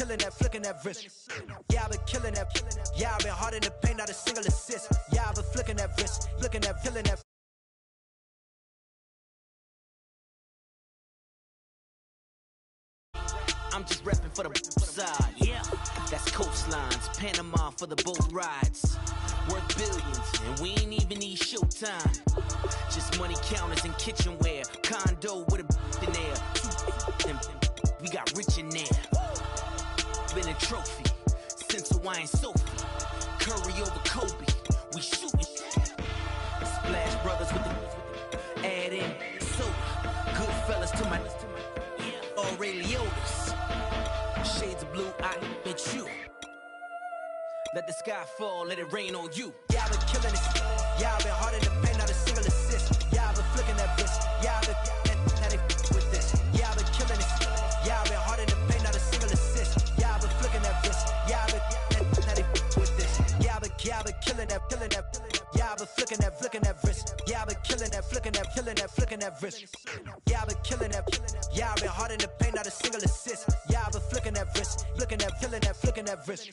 killing that, flicking that wrist. Yeah, I've been killing that. Yeah, I've been hard in the paint, not a single assist. Yeah, I've been flicking that wrist, flicking that, killing that. I'm just repping for the side. Yeah, that's coastlines, Panama for the boat rides. Worth billions, and we ain't even need showtime. Just money counters and kitchenware. Condo with a in there. We got rich in there. Been a trophy since Hawaiian Sophie. Curry over Kobe. We shooting. Splash Brothers with the add in soda. Good fellas to my Aureliotas. Shades of blue, I bet you. Let the sky fall, let it rain on you. Yeah, I've been killing it. Yeah, I've been hard in the paint, not a single assist. Yeah, I've been flicking that wrist. Yeah, I've been now they with this. Yeah, I've been killing it. Yeah, I've been hard in the paint, not a single assist. Yeah, I've been flicking that wrist. Yeah, I've been now they with this. Yeah, I've been killing that, killing that. Yeah, I've been flicking that wrist. Yeah, I've been killing that, flicking that, flicking that wrist. Yeah, I've been killing that. Yeah, I've been hard in the paint, not a single assist. Yeah, I've been flicking that wrist, flicking that, flicking that wrist.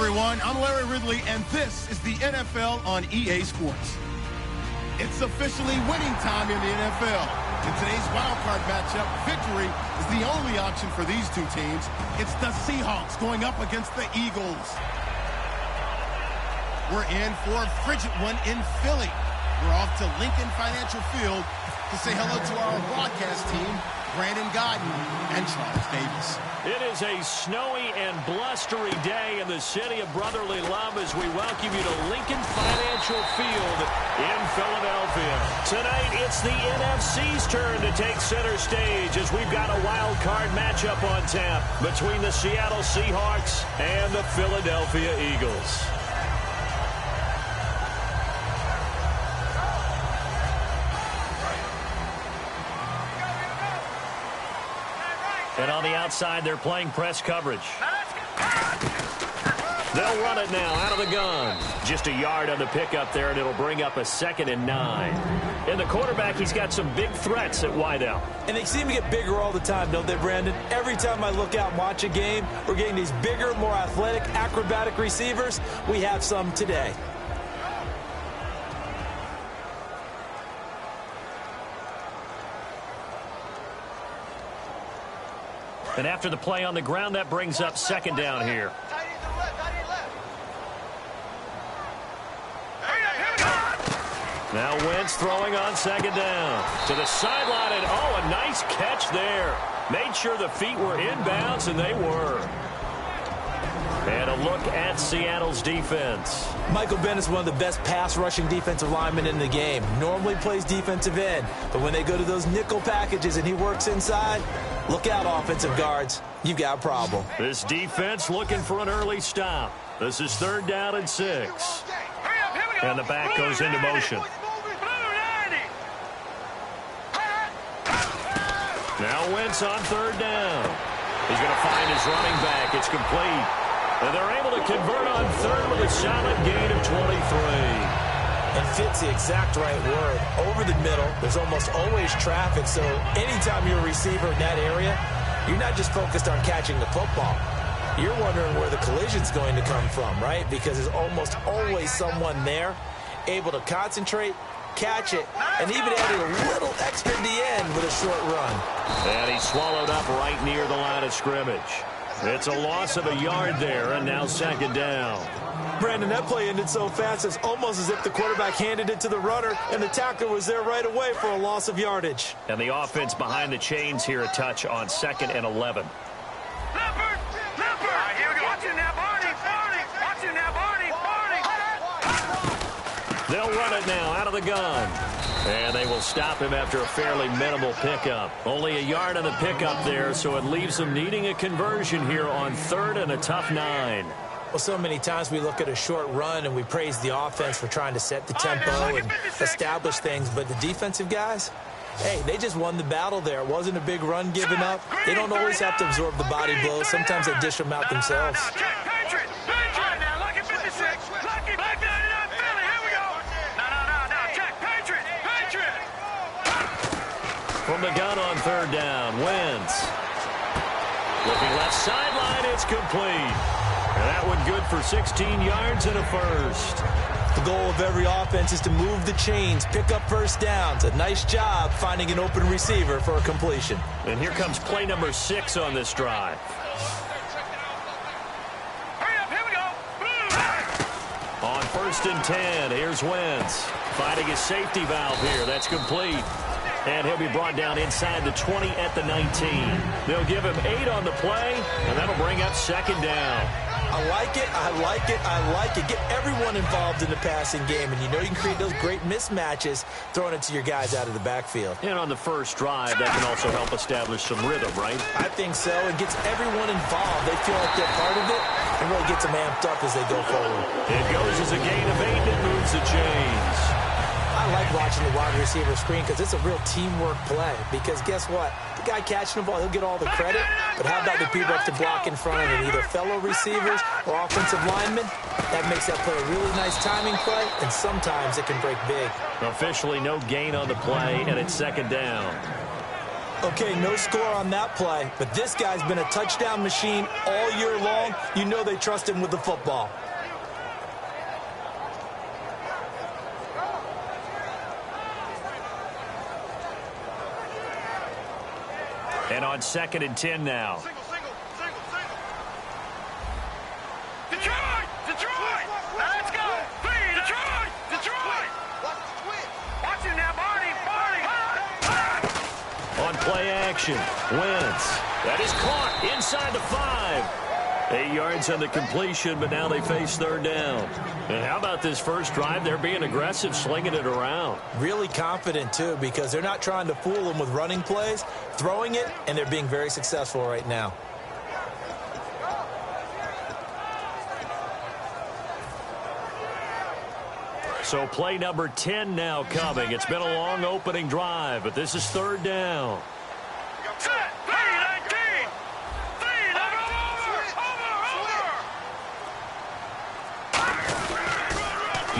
Everyone, I'm Larry Ridley, and this is the NFL on EA Sports. It's officially winning time in the NFL. In today's wildcard matchup, victory is the only option for these two teams. It's the Seahawks going up against the Eagles. We're in for a frigid one in Philly. We're off to Lincoln Financial Field to say hello to our broadcast team, Brandon Godden and Charles Davis. It is a snowy and blustery day in the city of brotherly love as we welcome you to Lincoln Financial Field in Philadelphia. Tonight, it's the NFC's turn to take center stage as we've got a wild card matchup on tap between the Seattle Seahawks and the Philadelphia Eagles. And on the outside, they're playing press coverage. They'll run it now out of the gun. Just a yard on the pickup there, and it'll bring up a 2nd and 9. And the quarterback, he's got some big threats at wideout. And they seem to get bigger all the time, don't they, Brandon? Every time I look out and watch a game, we're getting these bigger, more athletic, acrobatic receivers. We have some today. And after the play on the ground, that brings up 2nd down here. Now Wentz throwing on 2nd down. To the sideline, and oh, a nice catch there. Made sure the feet were inbounds, and they were. And a look at Seattle's defense. Michael Bennett's one of the best pass-rushing defensive linemen in the game. Normally plays defensive end, but when they go to those nickel packages and he works inside, look out, offensive guards. You've got a problem. This defense looking for an early stop. This is 3rd down and 6. And the back goes into motion. Now Wentz on 3rd down. He's going to find his running back. It's complete. And they're able to convert on 3rd with a solid gain of 23. And fit's the exact right word. Over the middle, there's almost always traffic, so anytime you're a receiver in that area, you're not just focused on catching the football. You're wondering where the collision's going to come from, right? Because there's almost always someone there able to concentrate, catch it, and even added a little extra at the end with a short run. And he's swallowed up right near the line of scrimmage. It's a loss of a yard there, and now 2nd down. Brandon, that play ended so fast, it's almost as if the quarterback handed it to the runner, and the tackler was there right away for a loss of yardage. And the offense behind the chains here, a touch on 2nd and 11. They'll run it now out of the gun. And they will stop him after a fairly minimal pickup. Only a yard on the pickup there, so it leaves them needing a conversion here on 3rd and a tough 9. Well, so many times we look at a short run and we praise the offense for trying to set the tempo and establish things, but the defensive guys, hey, they just won the battle there. It wasn't a big run given up. They don't always have to absorb the body blows. Sometimes they dish them out themselves. From the gun on 3rd down, Wentz. Looking left sideline, it's complete. And that one good for 16 yards and a 1st. The goal of every offense is to move the chains, pick up 1st downs. A nice job finding an open receiver for a completion. And here comes play number 6 on this drive. On 1st and 10, here's Wentz. Finding his safety valve here. That's complete. And he'll be brought down inside the 20 at the 19. They'll give him 8 on the play, and that'll bring up 2nd down. I like it, I like it, I like it. Get everyone involved in the passing game, and you know you can create those great mismatches throwing it to your guys out of the backfield. And on the first drive, that can also help establish some rhythm, right? I think so. It gets everyone involved. They feel like they're part of it, and really gets them amped up as they go forward. It goes as a gain of 8, and it moves the chains. I like watching the wide receiver screen because it's a real teamwork play. Because guess what? The guy catching the ball, he'll get all the credit. But how about the people up to block in front of him, either fellow receivers or offensive linemen? That makes that play a really nice timing play, and sometimes it can break big. Officially no gain on the play, and it's 2nd down. Okay, no score on that play, but this guy's been a touchdown machine all year long. You know they trust him with the football. And on 2nd and 10 now. Single. Detroit! Let's go! Detroit! Watch him now, Barney! On play action, Wentz. That is caught inside the 5. 8 yards on the completion, but now they face 3rd down. And how about this first drive? They're being aggressive, slinging it around. Really confident, too, because they're not trying to fool them with running plays, throwing it, and they're being very successful right now. So play number 10 now coming. It's been a long opening drive, but this is 3rd down.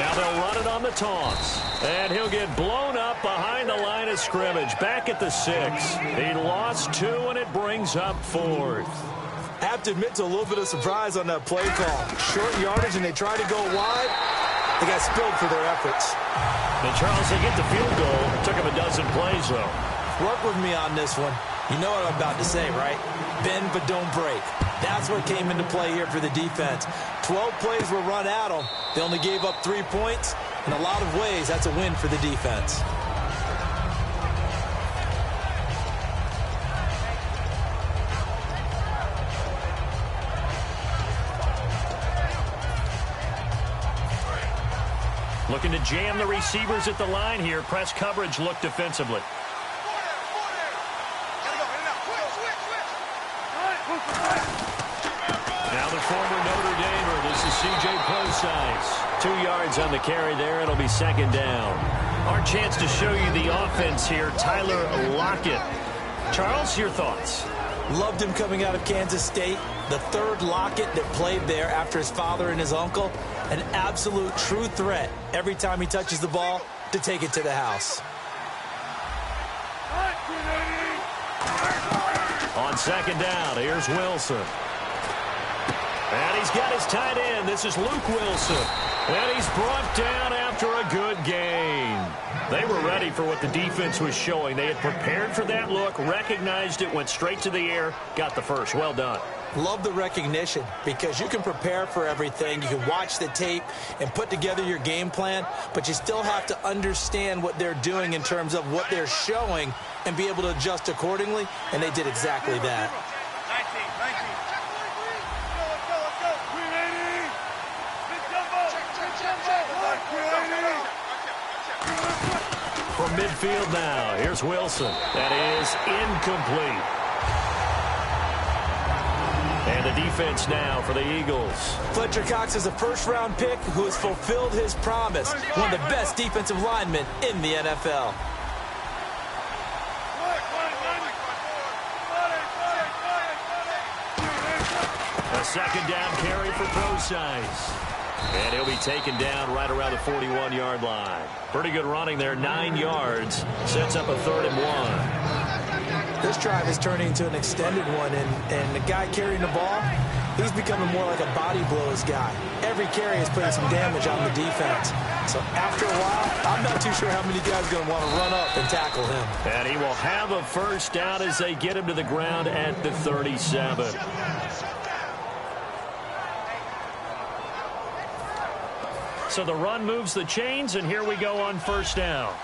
Now they'll run it on the taunts. And he'll get blown up behind the line of scrimmage. Back at the 6. He lost 2, and it brings up 4th. I have to admit to a little bit of surprise on that play call. Short yardage, and they try to go wide. They got spilled for their efforts. And Charles, they get the field goal. Took him a dozen plays, though. Work with me on this one. You know what I'm about to say, right? Bend but don't break. That's what came into play here for the defense. 12 plays were run at them. They only gave up 3 points. In a lot of ways, that's a win for the defense. Looking to jam the receivers at the line here. Press coverage look defensively. Now the former Notre Damer. This is C.J. Prosise. 2 yards on the carry there. It'll be 2nd down. Our chance to show you the offense here. Tyler Lockett. Charles, your thoughts? Loved him coming out of Kansas State. The 3rd Lockett that played there after his father and his uncle. An absolute true threat every time he touches the ball to take it to the house. On 2nd down, here's Wilson. And he's got his tight end. This is Luke Wilson. And he's brought down after a good gain. They were ready for what the defense was showing. They had prepared for that look, recognized it, went straight to the air, got the first. Well done. Love the recognition because you can prepare for everything. You can watch the tape and put together your game plan, but you still have to understand what they're doing in terms of what they're showing and be able to adjust accordingly, and they did exactly that. From midfield now, here's Wilson. That is incomplete. And the defense now for the Eagles. Fletcher Cox is a first-round pick who has fulfilled his promise. One of the best defensive linemen in the NFL. A 2nd down carry for Prosise. And he'll be taken down right around the 41-yard line. Pretty good running there, 9 yards. Sets up a 3rd and 1. This drive is turning into an extended one, and the guy carrying the ball, he's becoming more like a body blows guy. Every carry is putting some damage on the defense. So after a while, I'm not too sure how many guys are going to want to run up and tackle him. And he will have a 1st down as they get him to the ground at the 37. So the run moves the chains, and here we go on 1st down.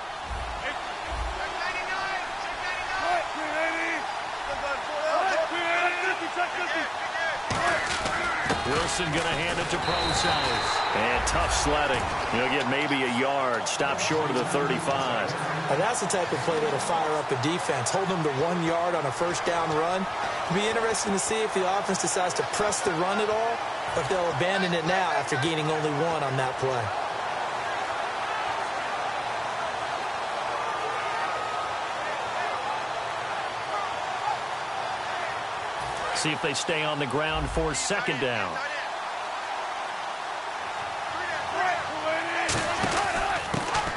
Wilson going to hand it to Prosise. And tough sledding. He'll get maybe a yard. Stop short of the 35. Now that's the type of play that'll fire up a defense. Hold them to 1 yard on a 1st down run. It'll be interesting to see if the offense decides to press the run at all, or if they'll abandon it now after gaining only 1 on that play. See if they stay on the ground for 2nd down.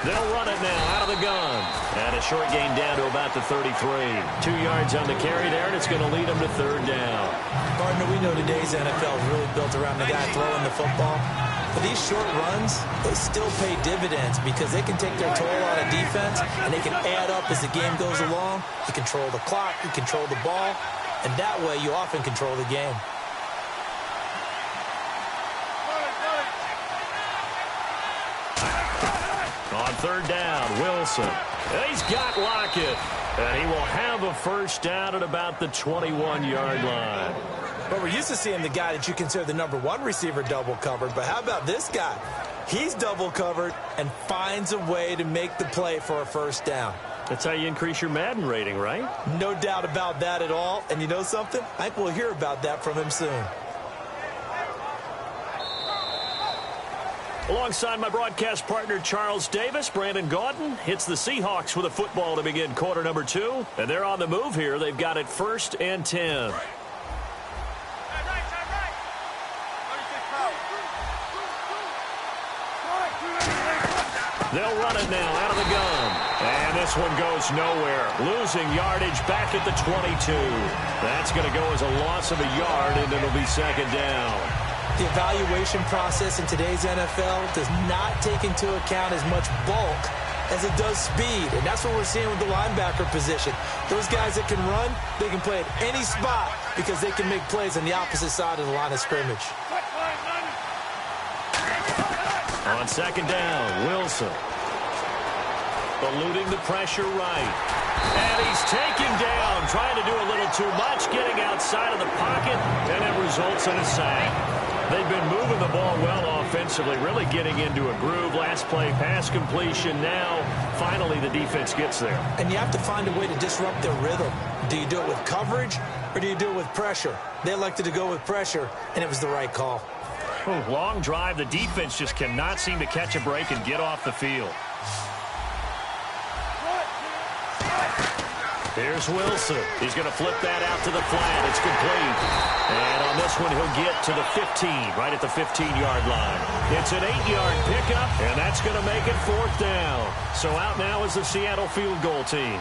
They'll run it now out of the gun. And a short gain down to about the 33. 2 yards on the carry there, and it's going to lead them to 3rd down. Partner, we know today's NFL is really built around the guy throwing the football. But these short runs, they still pay dividends because they can take their toll on a defense, and they can add up as the game goes along. You control the clock, you control the ball, and that way you often control the game. On 3rd down, Wilson. He's got Lockett. And he will have a 1st down at about the 21-yard line. But we're used to seeing the guy that you consider the #1 receiver double covered. But how about this guy? He's double covered and finds a way to make the play for a 1st down. That's how you increase your Madden rating, right? No doubt about that at all. And you know something? I think we'll hear about that from him soon. Alongside my broadcast partner, Charles Davis, Brandon Gaudin hits the Seahawks with a football to begin quarter number 2. And they're on the move here. They've got it 1st and 10. They'll run it now out of the gun. And this one goes nowhere. Losing yardage back at the 22. That's going to go as a loss of a yard, and it'll be second down. The evaluation process in today's NFL does not take into account as much bulk as it does speed. And that's what we're seeing with the linebacker position. Those guys that can run, they can play at any spot because they can make plays on the opposite side of the line of scrimmage. On second down, Wilson. Eluding the pressure right. And he's taken down, trying to do a little too much, getting outside of the pocket, and it results in a sack. They've been moving the ball well offensively, really getting into a groove. Last play, pass completion. Now, finally, the defense gets there. And you have to find a way to disrupt their rhythm. Do you do it with coverage, or do you do it with pressure? They elected to go with pressure, and it was the right call. Long drive. The defense just cannot seem to catch a break and get off the field. Here's Wilson. He's going to flip that out to the flat. It's complete. And on this one, he'll get to the 15, right at the 15-yard line. It's an 8-yard pickup, and that's going to make it fourth down. So out now is the Seattle field goal team.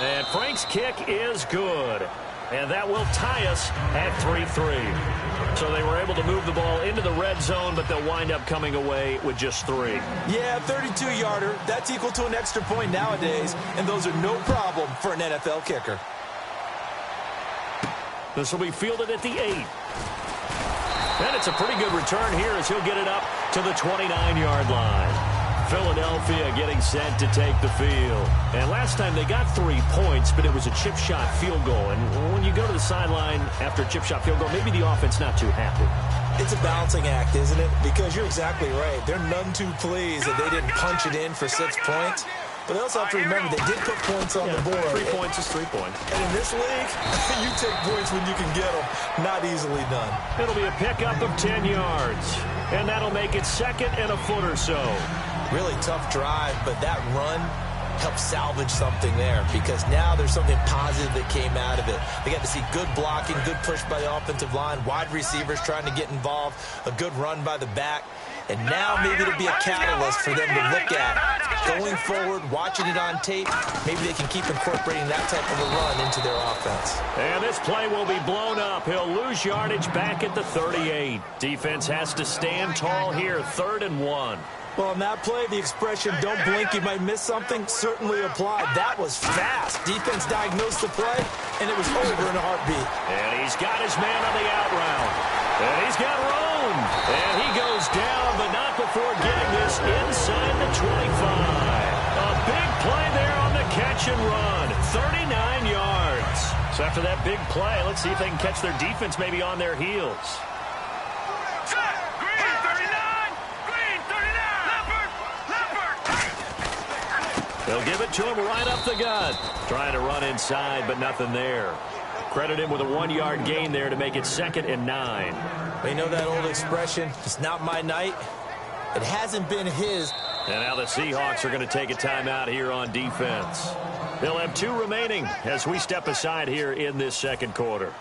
And Frank's kick is good. And that will tie us at 3-3. So they were able to move the ball into the red zone, but they'll wind up coming away with just 3. Yeah, 32-yarder. That's equal to an extra point nowadays, and those are no problem for an NFL kicker. This will be fielded at the 8. And it's a pretty good return here as he'll get it up to the 29-yard line. Philadelphia getting set to take the field. And last time they got 3 points, but it was a chip shot field goal. And when you go to the sideline after a chip shot field goal, maybe the offense not too happy. It's a balancing act, isn't it? Because you're exactly right. They're none too pleased that they didn't punch it in for 6 points. But they also have to remember they did put points on the board. 3 points is 3 points. And in this league, you take points when you can get them. Not easily done. It'll be a pickup of 10 yards. And that'll make it second and a foot or so. Really tough drive, but that run helped salvage something there because now there's something positive that came out of it. They got to see good blocking, good push by the offensive line, wide receivers trying to get involved, a good run by the back. And now maybe it'll be a catalyst for them to look at. Going forward, watching it on tape, maybe they can keep incorporating that type of a run into their offense. And this play will be blown up. He'll lose yardage back at the 38. Defense has to stand tall here, 3rd and 1. Well, on that play, the expression, don't blink, you might miss something, certainly applied. That was fast. Defense diagnosed the play, and it was over in a heartbeat. And he's got his man on the out route. And he's got room. And he goes down, but not before getting this inside the 25. A big play there on the catch and run. 39 yards. So after that big play, let's see if they can catch their defense maybe on their heels. They'll give it to him right up the gut. Trying to run inside, but nothing there. Credit him with a 1-yard gain there to make it 2nd and 9. Well, you know that old expression, it's not my night. It hasn't been his. And now the Seahawks are going to take a timeout here on defense. They'll have 2 remaining as we step aside here in this second quarter.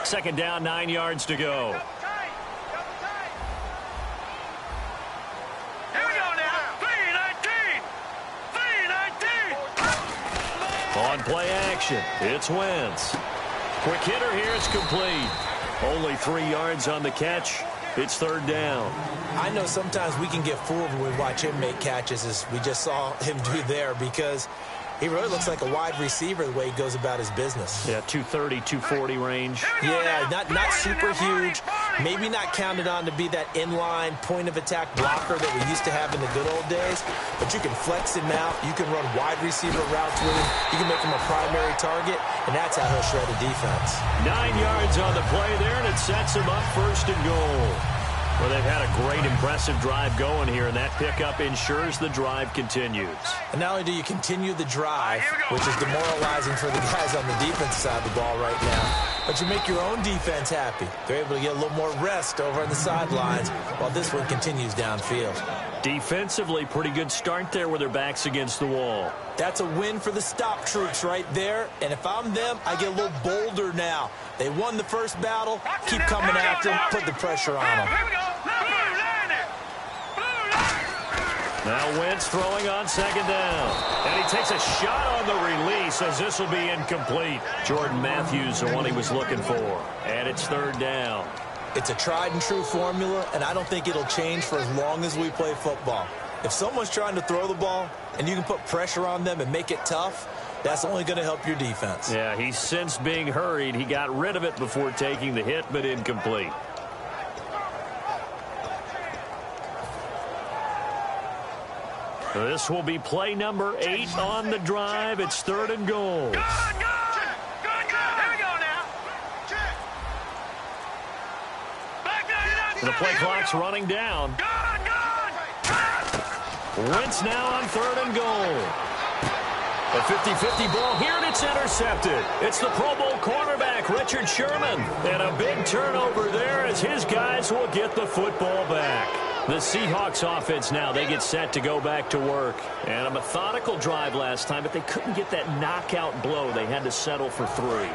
Second down, 9 yards to go. On play action, it's Wentz. Quick hitter here, it's complete. Only 3 yards on the catch. It's 3rd down. I know sometimes we can get fooled when we watch him make catches, as we just saw him do there, because he really looks like a wide receiver the way he goes about his business. Yeah, 230, 240 range. Yeah, not super huge. Maybe not counted on to be that inline point-of-attack blocker that we used to have in the good old days. But you can flex him out. You can run wide receiver routes with him. You can make him a primary target, and that's how he'll shred a defense. 9 yards on the play there, and it sets him up 1st and goal. Well, they've had a great, impressive drive going here, and that pickup ensures the drive continues. And not only do you continue the drive, which is demoralizing for the guys on the defensive side of the ball right now, but you make your own defense happy. They're able to get a little more rest over on the sidelines while this one continues downfield. Defensively, pretty good start there with their backs against the wall. That's a win for the stop troops right there. And if I'm them, I get a little bolder now. They won the first battle. Keep coming after them. Put the pressure on them. Now Wentz throwing on second down. And he takes a shot on the release as this will be incomplete. Jordan Matthews, the one he was looking for. And it's third down. It's a tried and true formula, and I don't think it'll change for as long as we play football. If someone's trying to throw the ball and you can put pressure on them and make it tough, that's only going to help your defense. Yeah, he's since being hurried. He got rid of it before taking the hit, but incomplete. This will be play number 8 on the drive. It's third and goal. The play clock's running down. Wentz now on third and goal. A 50-50 ball here, and it's intercepted. It's the Pro Bowl cornerback, Richard Sherman. And a big turnover there as his guys will get the football back. The Seahawks offense now, they get set to go back to work. And a methodical drive last time, but they couldn't get that knockout blow. They had to settle for 3.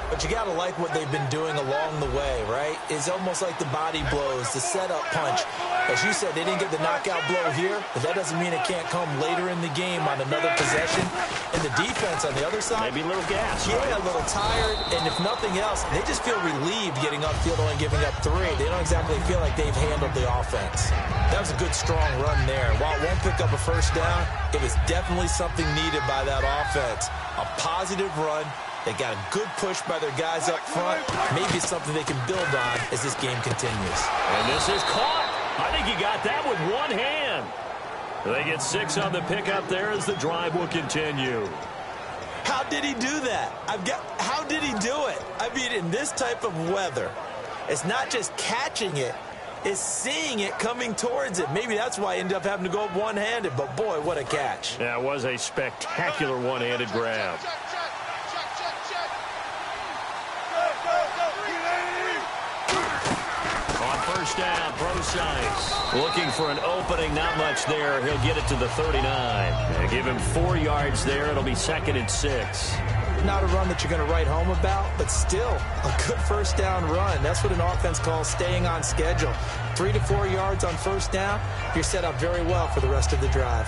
But you got to like what they've been doing along the way, right? It's almost like the body blows, the setup punch. As you said, they didn't get the knockout blow here, but that doesn't mean it can't come later in the game on another possession. And the defense on the other side, maybe a little gas. Yeah, right? A little tired. And if nothing else, they just feel relieved getting upfield only giving up 3. They don't exactly feel like they've handled the offense. That was a good, strong run there. While it won't pick up a first down, it was definitely something needed by that offense. A positive run. They got a good push by their guys up front. Maybe something they can build on as this game continues. And this is caught. I think he got that with one hand. They get 6 on the pickup there as the drive will continue. How did he do that? How did he do it? I mean, in this type of weather, it's not just catching it. It's seeing it coming towards it. Maybe that's why he ended up having to go up one-handed. But, boy, what a catch. That was a spectacular one-handed grab. First down, Procise. Looking for an opening, not much there. He'll get it to the 39. And give him 4 yards there. It'll be 2nd and 6. Not a run that you're going to write home about, but still a good first down run. That's what an offense calls staying on schedule. 3 to 4 yards on first down, you're set up very well for the rest of the drive.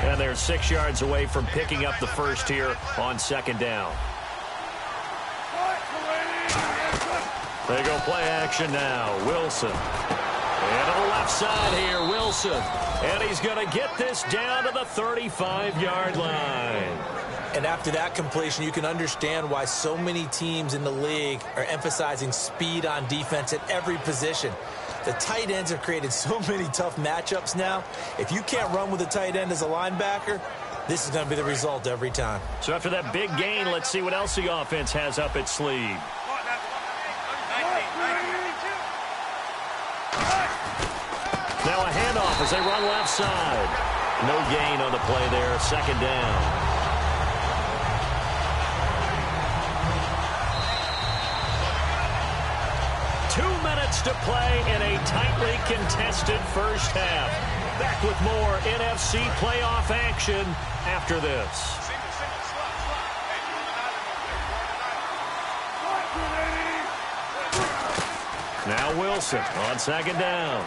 And they're 6 yards away from picking up the first here on second down. They go play action now. Wilson. And to the left side here, Wilson. And he's going to get this down to the 35-yard line. And after that completion, you can understand why so many teams in the league are emphasizing speed on defense at every position. The tight ends have created so many tough matchups now. If you can't run with a tight end as a linebacker, this is going to be the result every time. So after that big gain, let's see what else the offense has up its sleeve. Now a handoff as they run left side. No gain on the play there, second down. To play in a tightly contested first half. Back with more NFC playoff action after this. Now Wilson on second down.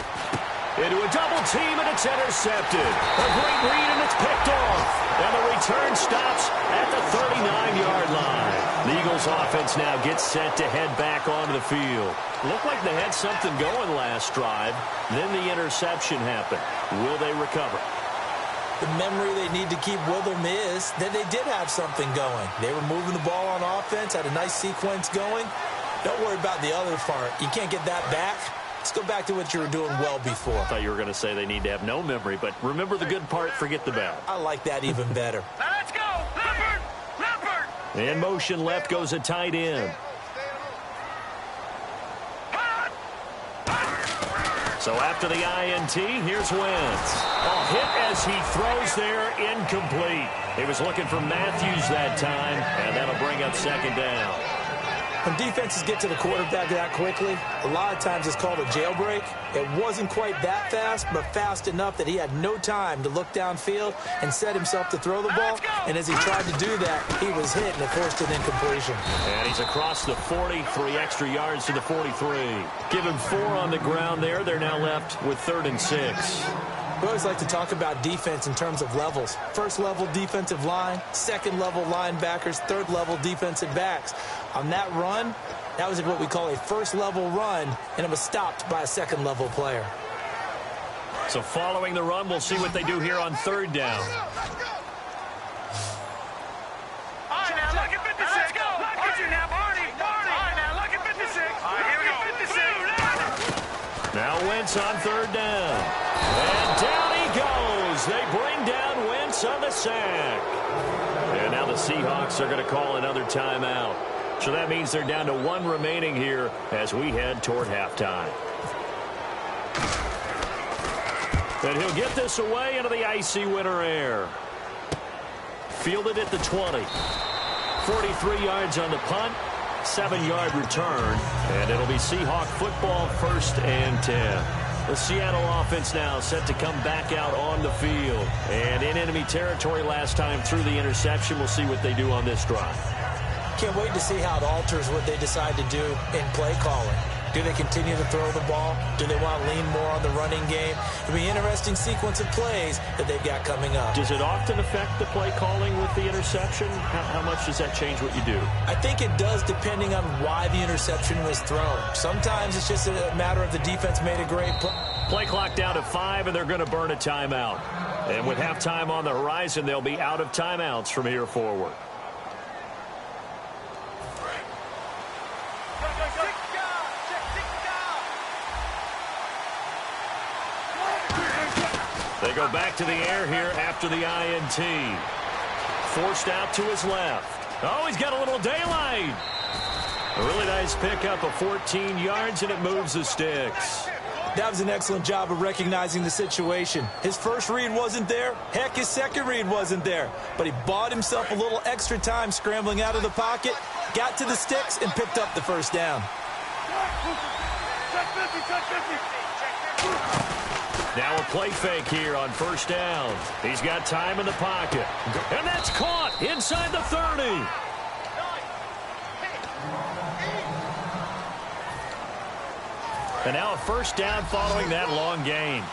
Into a double team, and it's intercepted. A great read, and it's picked off. And the return stops at the 39-yard line. The Eagles offense now gets set to head back onto the field. Looked like they had something going last drive. Then the interception happened. Will they recover? The memory they need to keep with them is that they did have something going. They were moving the ball on offense, had a nice sequence going. Don't worry about the other part. You can't get that back. Let's go back to what you were doing well before. I thought you were going to say they need to have no memory, but remember the good part, forget the bad. I like that even better. Let's go! Leopard! In motion left goes a tight end. So after the INT, here's Wentz. A hit as he throws there, incomplete. He was looking for Matthews that time, and that'll bring up second down. When defenses get to the quarterback that quickly, a lot of times it's called a jailbreak. It wasn't quite that fast, but fast enough that he had no time to look downfield and set himself to throw the ball. And as he tried to do that, he was hit, and it forced an incompletion. And he's across the 40, 3 extra yards to the 43. Give him 4 on the ground there. They're now left with 3rd and 6. We always like to talk about defense in terms of levels. First level defensive line, second level linebackers, third level defensive backs. On that run, that was what we call a first level run, and it was stopped by a second level player. So following the run, we'll see what they do here on 3rd down. All right, now look at 56. Let's go. Archie now, Barney. All right, now look at 56. All right, here we go. 56. Now Wentz on 3rd down. And down he goes. They bring down Wentz on the sack. And now the Seahawks are going to call another timeout. So that means they're down to 1 remaining here as we head toward halftime. And he'll get this away into the icy winter air. Fielded at the 20. 43 yards on the punt. 7-yard return. And it'll be Seahawk football, 1st and 10. The Seattle offense now set to come back out on the field. And in enemy territory last time through the interception. We'll see what they do on this drive. Can't wait to see how it alters what they decide to do in play calling. Do they continue to throw the ball? Do they want to lean more on the running game? It'll be an interesting sequence of plays that they've got coming up. Does it often affect the play calling with the interception? How much does that change what you do? I think it does, depending on why the interception was thrown. Sometimes it's just a matter of the defense made a great play. Play clock down to 5, and they're going to burn a timeout. And with halftime on the horizon, they'll be out of timeouts from here forward. They go back to the air here after the INT. Forced out to his left. Oh, he's got a little daylight. A really nice pickup of 14 yards, and it moves the sticks. That was an excellent job of recognizing the situation. His first read wasn't there. Heck, his second read wasn't there. But he bought himself a little extra time scrambling out of the pocket, got to the sticks, and picked up the first down. Now a play fake here on 1st down. He's got time in the pocket. And that's caught inside the 30. And now a 1st down following that long gain.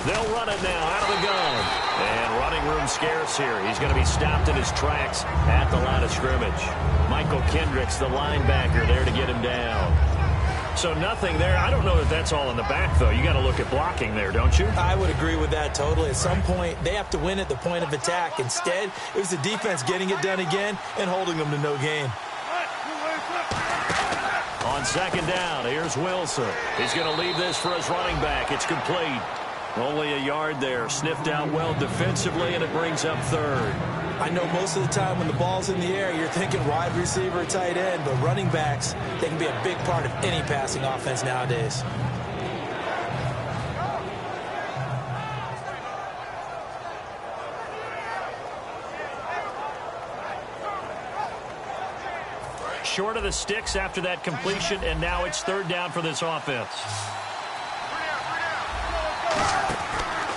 They'll run it now out of the gun. And running room scarce here. He's going to be stopped in his tracks at the line of scrimmage. Michael Kendricks, the linebacker, there to get him down. So nothing there. I don't know if that's all in the back, though. You got to look at blocking there, don't you? I would agree with that totally. At some point, they have to win at the point of attack. Instead, it was the defense getting it done again and holding them to no gain. On 2nd down, here's Wilson. He's going to leave this for his running back. It's complete. Only a yard there. Sniffed out well defensively, and it brings up 3rd. I know most of the time when the ball's in the air, you're thinking wide receiver, tight end, but running backs, they can be a big part of any passing offense nowadays. Short of the sticks after that completion, and now it's 3rd down for this offense.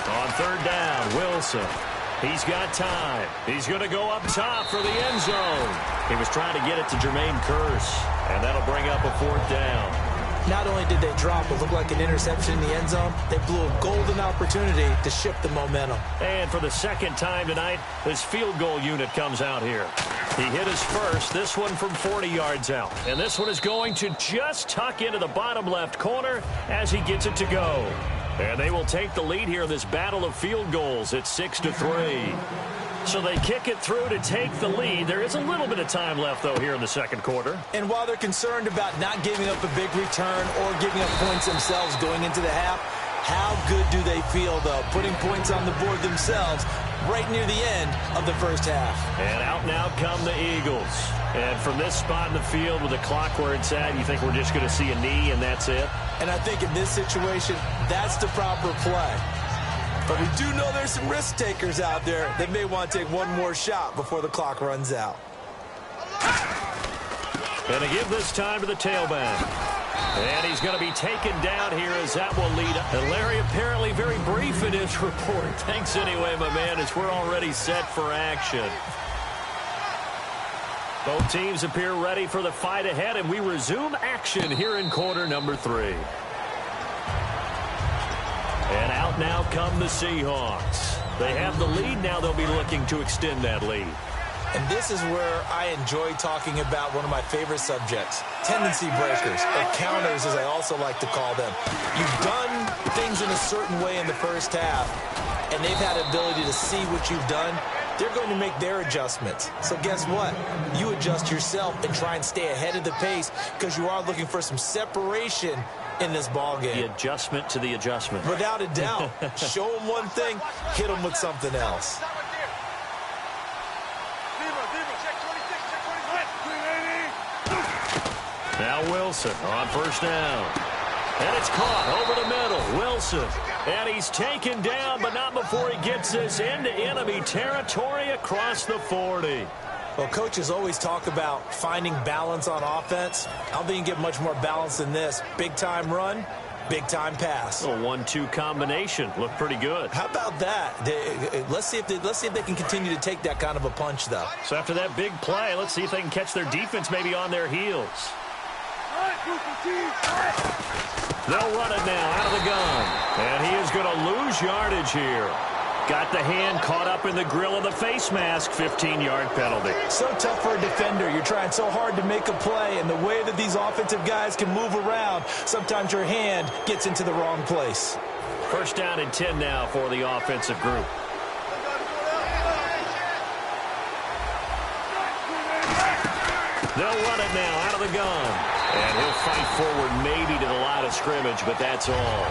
On 3rd down, Wilson. He's got time. He's going to go up top for the end zone. He was trying to get it to Jermaine Kearse, and that'll bring up a 4th down. Not only did they drop what looked like an interception in the end zone, they blew a golden opportunity to shift the momentum. And for the 2nd time tonight, this field goal unit comes out here. He hit his first, this one from 40 yards out. And this one is going to just tuck into the bottom left corner as he gets it to go. And they will take the lead here in this battle of field goals at 6-3. So they kick it through to take the lead. There is a little bit of time left, though, here in the 2nd quarter. And while they're concerned about not giving up a big return or giving up points themselves going into the half, how good do they feel, though, putting points on the board themselves right near the end of the 1st half? And out now come the Eagles. And from this spot in the field with the clock where it's at, you think we're just going to see a knee and that's it? And I think in this situation, that's the proper play. But we do know there's some risk takers out there that may want to take one more shot before the clock runs out. Going to give this time to the tailback. And he's going to be taken down here as that will lead. And Larry apparently very brief in his report. Thanks anyway, my man, as we're already set for action. Both teams appear ready for the fight ahead, and we resume action here in quarter number 3. And out now come the Seahawks. They have the lead. Now they'll be looking to extend that lead. And this is where I enjoy talking about one of my favorite subjects, tendency breakers, or counters as I also like to call them. You've done things in a certain way in the first half, and they've had the ability to see what you've done. They're going to make their adjustments. So guess what? You adjust yourself and try and stay ahead of the pace because you are looking for some separation in this ball game. The adjustment to the adjustment. Without a doubt. Show them one thing, hit them with something else. Now Wilson on first down. And it's caught over the middle. Wilson. And he's taken down, but not before he gets this into enemy territory across the 40. Well, coaches always talk about finding balance on offense. I don't think you get much more balance than this. Big-time run, big-time pass. A 1-2 combination. Looked pretty good. How about that? Let's see if they can continue to take that kind of a punch, though. So after that big play, let's see if they can catch their defense maybe on their heels. They'll run it now out of the gun. And he is going to lose yardage here. Got the hand caught up in the grill of the face mask. 15-yard penalty. So tough for a defender. You're trying so hard to make a play, and the way that these offensive guys can move around, sometimes your hand gets into the wrong place. First down and 10 now for the offensive group. They'll run it now out of the gun. And he'll fight forward maybe to the line of scrimmage, but that's all.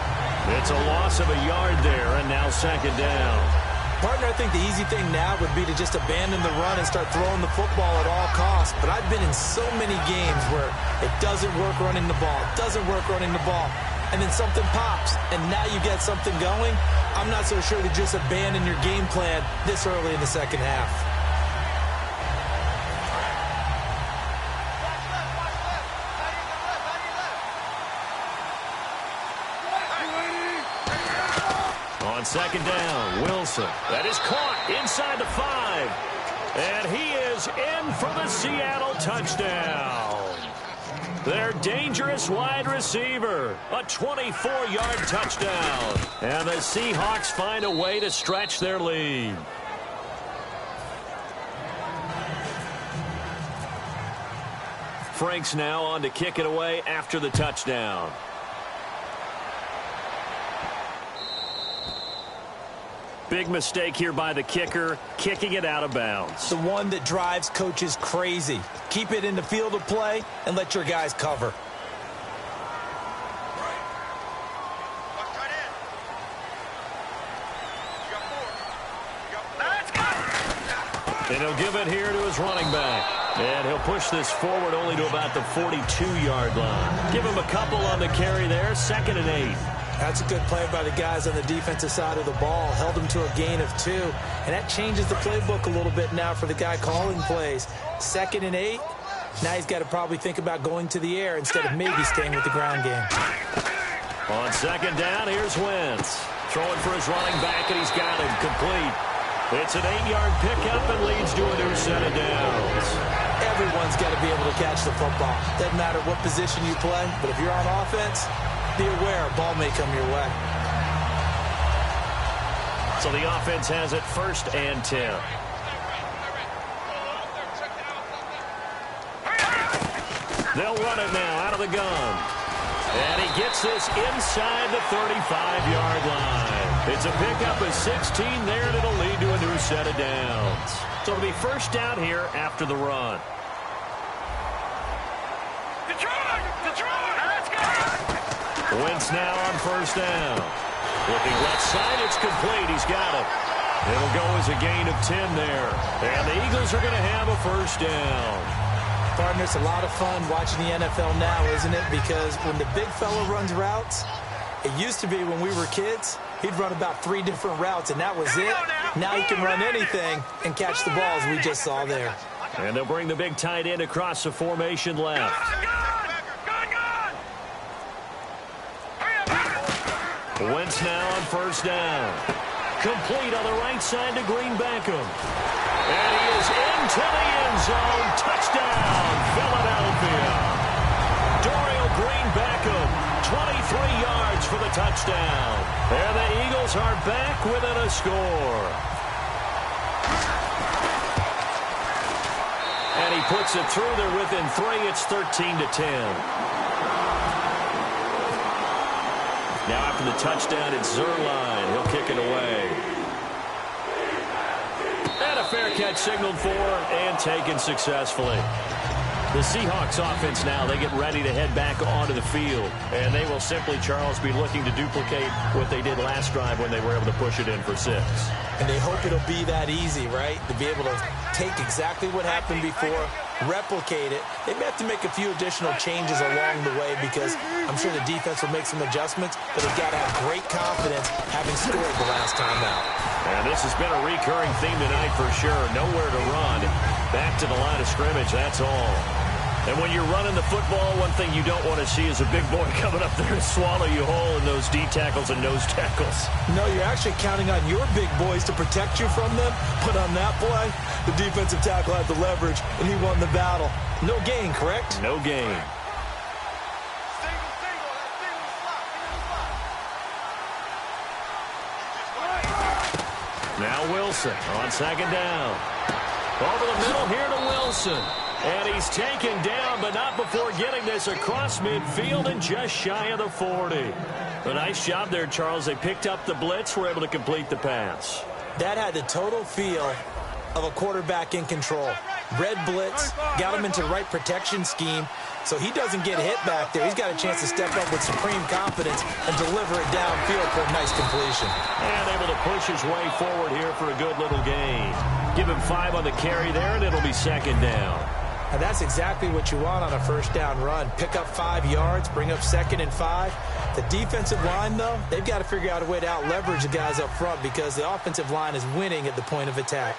It's a loss of a yard there, and now second down. Partner, I think the easy thing now would be to just abandon the run and start throwing the football at all costs. But I've been in so many games where it doesn't work running the ball, and then something pops, and now you get something going. I'm not so sure to just abandon your game plan this early in the second half. On second down, Wilson. That is caught inside the 5. And he is in for the Seattle touchdown. Their dangerous wide receiver. A 24-yard touchdown. And the Seahawks find a way to stretch their lead. Franks now on to kick it away after the touchdown. Big mistake here by the kicker, kicking it out of bounds. The one that drives coaches crazy. Keep it in the field of play and let your guys cover. And he'll give it here to his running back. And he'll push this forward only to about the 42-yard line. Give him a couple on the carry there, 2nd and 8. That's a good play by the guys on the defensive side of the ball. Held him to a gain of 2. And that changes the playbook a little bit now for the guy calling plays. 2nd and 8. Now he's got to probably think about going to the air instead of maybe staying with the ground game. On second down, here's Wentz. Throwing for his running back, and he's got him complete. It's an 8-yard pickup and leads to a new set of downs. Everyone's got to be able to catch the football. Doesn't matter what position you play, but if you're on offense, be aware a ball may come your way. So the offense has it 1st and 10. They'll run it now out of the gun. And he gets this inside the 35-yard line. It's a pickup of 16 there, and it'll lead to a new set of downs. So it'll be first down here after the run. Wentz now on first down. Looking left side, it's complete. He's got it. It'll go as a gain of 10 there. And the Eagles are going to have a first down. Gardner, it's a lot of fun watching the NFL now, isn't it? Because when the big fella runs routes, it used to be when we were kids, he'd run about 3 different routes, and that was it. Now he can run anything and catch the balls we just saw there. And they'll bring the big tight end across the formation left. Wentz now on first down. Complete on the right side to Green Beckham. And he is into the end zone. Touchdown, Philadelphia. Dorial Green Beckham, 23 yards for the touchdown. And the Eagles are back within a score. And he puts it through. They're within 3. It's 13-10. Now after the touchdown, it's Zerline. He'll kick it away. And a fair catch signaled for and taken successfully. The Seahawks offense now, they get ready to head back onto the field. And they will simply, Charles, be looking to duplicate what they did last drive when they were able to push it in for 6. And they hope it'll be that easy, right? To be able to take exactly what happened before, replicate it. They may have to make a few additional changes along the way because I'm sure the defense will make some adjustments, but they've got to have great confidence having scored the last time out. And this has been a recurring theme tonight for sure. Nowhere to run. Back to the line of scrimmage, that's all. And when you're running the football, one thing you don't want to see is a big boy coming up there and swallow you whole in those D tackles and nose tackles. No, you're actually counting on your big boys to protect you from them. But on that play, the defensive tackle had the leverage, and he won the battle. No gain, correct? No gain. Now Wilson on second down. Over the middle here to Wilson. And he's taken down, but not before getting this across midfield and just shy of the 40. A nice job there, Charles. They picked up the blitz, were able to complete the pass. That had the total feel of a quarterback in control. Red blitz, got him into the right protection scheme, so he doesn't get hit back there. He's got a chance to step up with supreme confidence and deliver it downfield for a nice completion. And able to push his way forward here for a good little gain. Give him 5 on the carry there, and it'll be second down. And that's exactly what you want on a first down run. Pick up 5 yards, bring up 2nd and 5. The defensive line, though, they've got to figure out a way to out-leverage the guys up front because the offensive line is winning at the point of attack.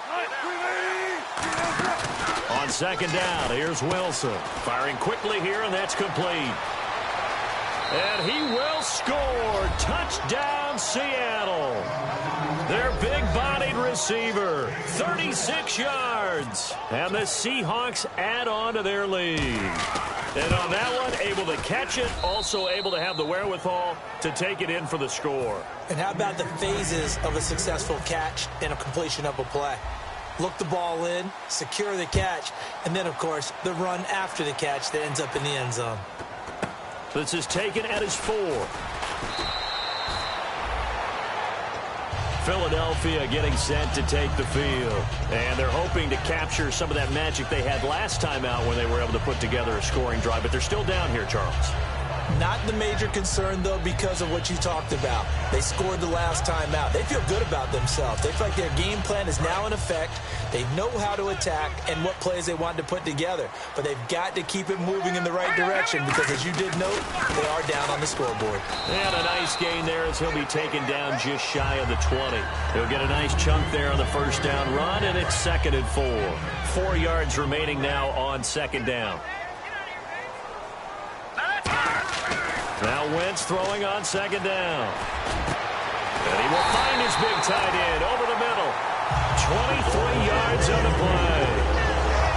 On second down, here's Wilson. Firing quickly here, and that's complete. And he will score. Touchdown, Seattle. Their big-bodied receiver, 36 yards. And the Seahawks add on to their lead. And on that one, able to catch it, also able to have the wherewithal to take it in for the score. And how about the phases of a successful catch and a completion of a play? Look the ball in, secure the catch, and then, of course, the run after the catch that ends up in the end zone. This is taken at his 4. Philadelphia getting set to take the field. And they're hoping to capture some of that magic they had last time out when they were able to put together a scoring drive. But they're still down here, Charles. Not the major concern, though, because of what you talked about. They scored the last time out. They feel good about themselves. They feel like their game plan is now in effect. They know how to attack and what plays they want to put together. But they've got to keep it moving in the right direction because, as you did note, they are down on the scoreboard. And a nice gain there as he'll be taken down just shy of the 20. He'll get a nice chunk there on the first down run, and it's 2nd and 4. 4 yards remaining now on second down. Now Wentz throwing on second down. And he will find his big tight end over the middle. 23 yards on the play.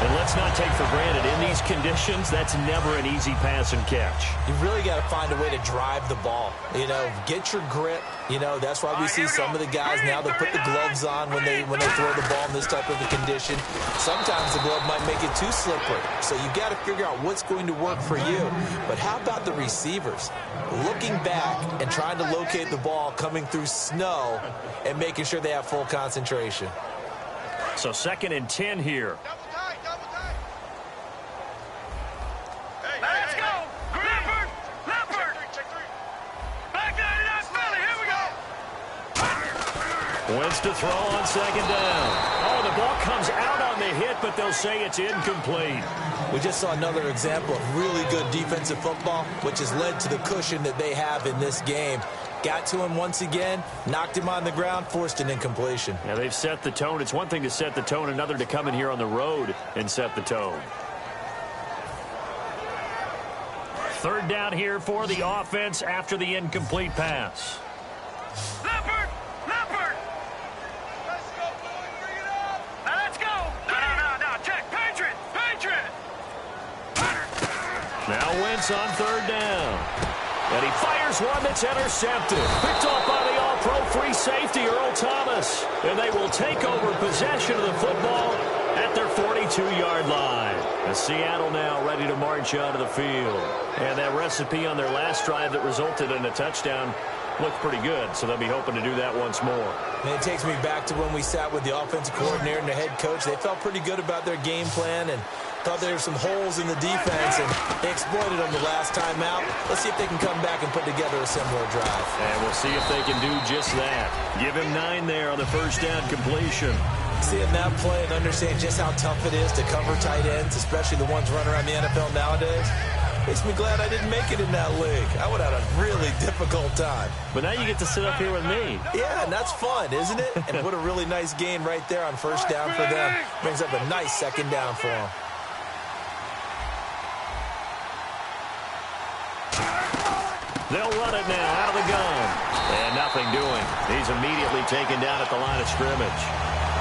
And let's not take for granted, in these conditions, that's never an easy pass and catch. You really got to find a way to drive the ball. You know, get your grip. You know, that's why we see some of the guys now that put the gloves on when they throw the ball in this type of a condition. Sometimes the glove might make it too slippery. So you got to figure out what's going to work for you. But how about the receivers? Looking back and trying to locate the ball coming through snow and making sure they have full concentration. So 2nd and 10 here. Let's go! Leopard! Leopard! Back 99 Philly, here we go! Wentz to throw on second down. Oh, the ball comes out on the hit, but they'll say it's incomplete. We just saw another example of really good defensive football, which has led to the cushion that they have in this game. Got to him once again, knocked him on the ground, forced an incompletion. Yeah, they've set the tone. It's one thing to set the tone, another to come in here on the road and set the tone. Third down here for the offense after the incomplete pass. Leopard! Leopard! Let's go, boy. Bring it up. Now let's go. No. Check. Patriot. Now Wentz on third down. And he fires one that's intercepted. Picked off by the all-pro free safety, Earl Thomas. And they will take over possession of the football at their 42-yard line. And Seattle now ready to march out of the field. And that recipe on their last drive that resulted in a touchdown looked pretty good, so they'll be hoping to do that once more. And it takes me back to when we sat with the offensive coordinator and the head coach. They felt pretty good about their game plan and thought there were some holes in the defense, and they exploited them the last time out. Let's see if they can come back and put together a similar drive. And we'll see if they can do just that. Give him 9 there on the first down completion. Seeing that play and understand just how tough it is to cover tight ends, especially the ones running around the NFL nowadays, makes me glad I didn't make it in that league. I would have had a really difficult time. But now you get to sit up here with me. Yeah, and that's fun, isn't it? And put a really nice gain right there on first down for them. Brings up a nice second down for them. They'll run it now out of the gun. And nothing doing. He's immediately taken down at the line of scrimmage.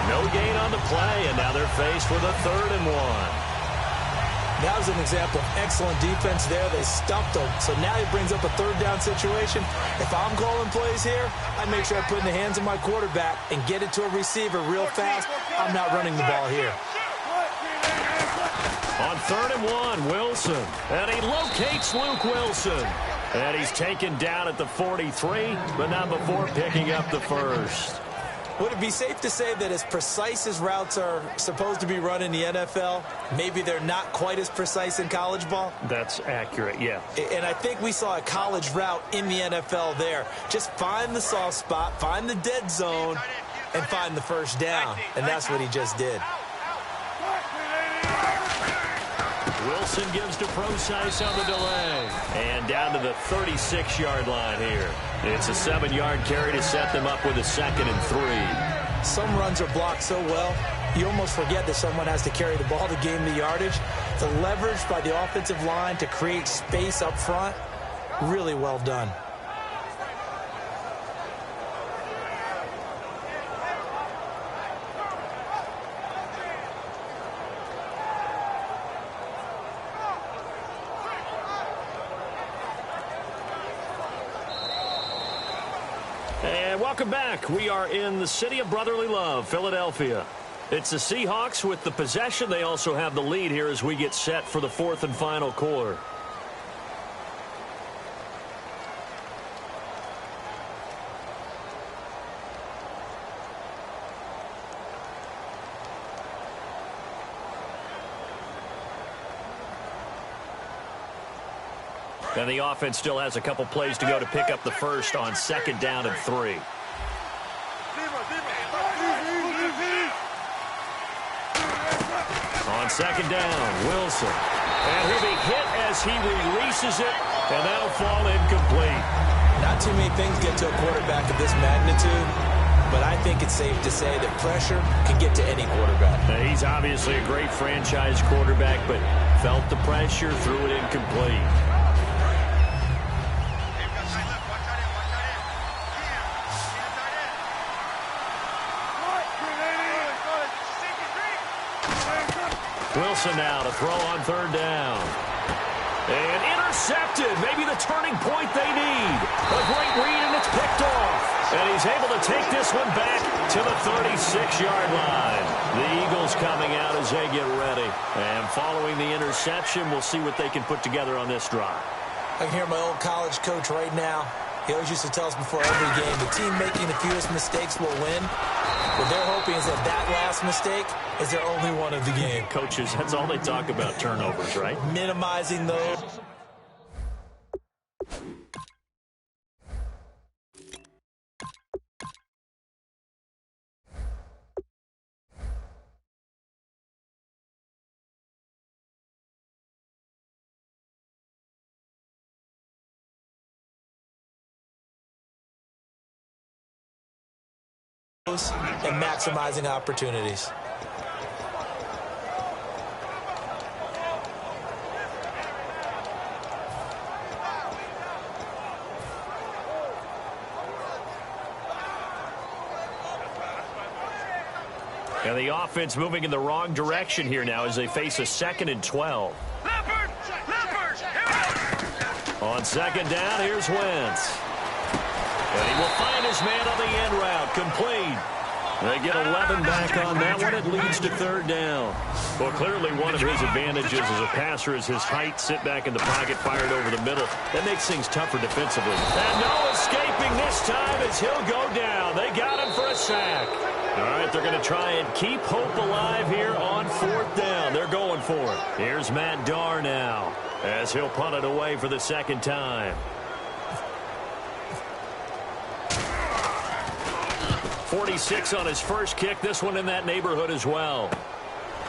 No gain on the play, and now they're faced with a 3rd and 1. That was an example of excellent defense there. They stumped him. So now he brings up a 3rd down situation. If I'm calling plays here, I make sure I put it in the hands of my quarterback and get it to a receiver real fast. I'm not running the ball here. On 3rd and 1, Wilson. And he locates Luke Wilson. And he's taken down at the 43, but not before picking up the first. Would it be safe to say that as precise as routes are supposed to be run in the NFL, maybe they're not quite as precise in college ball? That's accurate, yeah. And I think we saw a college route in the NFL there. Just find the soft spot, find the dead zone, and find the first down. And that's what he just did. Wilson gives to Procise on the delay. And down to the 36-yard line here. It's a 7-yard carry to set them up with a 2nd and 3. Some runs are blocked so well, you almost forget that someone has to carry the ball to gain the yardage. The leverage by the offensive line to create space up front, really well done. And welcome back. We are in the city of brotherly love, Philadelphia. It's the Seahawks with the possession. They also have the lead here as we get set for the 4th and final quarter. And the offense still has a couple plays to go to pick up the first on 2nd down and 3. On 2nd down, Wilson. And he'll be hit as he releases it, and that'll fall incomplete. Not too many things get to a quarterback of this magnitude, but I think it's safe to say that pressure can get to any quarterback. Now, he's obviously a great franchise quarterback, but felt the pressure, threw it incomplete. Wilson now to throw on 3rd down. And intercepted. Maybe the turning point they need. A great read, and it's picked off. And he's able to take this one back to the 36-yard line. The Eagles coming out as they get ready. And following the interception, we'll see what they can put together on this drive. I can hear my old college coach right now. He always used to tell us before every game, the team making the fewest mistakes will win. What they're hoping is that last mistake is their only one of the game. Coaches, that's all they talk about, turnovers, right? Minimizing those. and maximizing opportunities. And the offense moving in the wrong direction here now as they face a 2nd and 12. Leopard! Leopard! Here we go! On 2nd down, here's Wentz. And he will find his man on the end route. Complete. They get 11 back on that one. It leads to 3rd down. Well, clearly one of his advantages as a passer is his height. Sit back in the pocket, fired over the middle. That makes things tougher defensively. And no escaping this time as he'll go down. They got him for a sack. All right, they're going to try and keep hope alive here on 4th down. They're going for it. Here's Matt Darr now as he'll punt it away for the 2nd time. 46 on his first kick. This one in that neighborhood as well.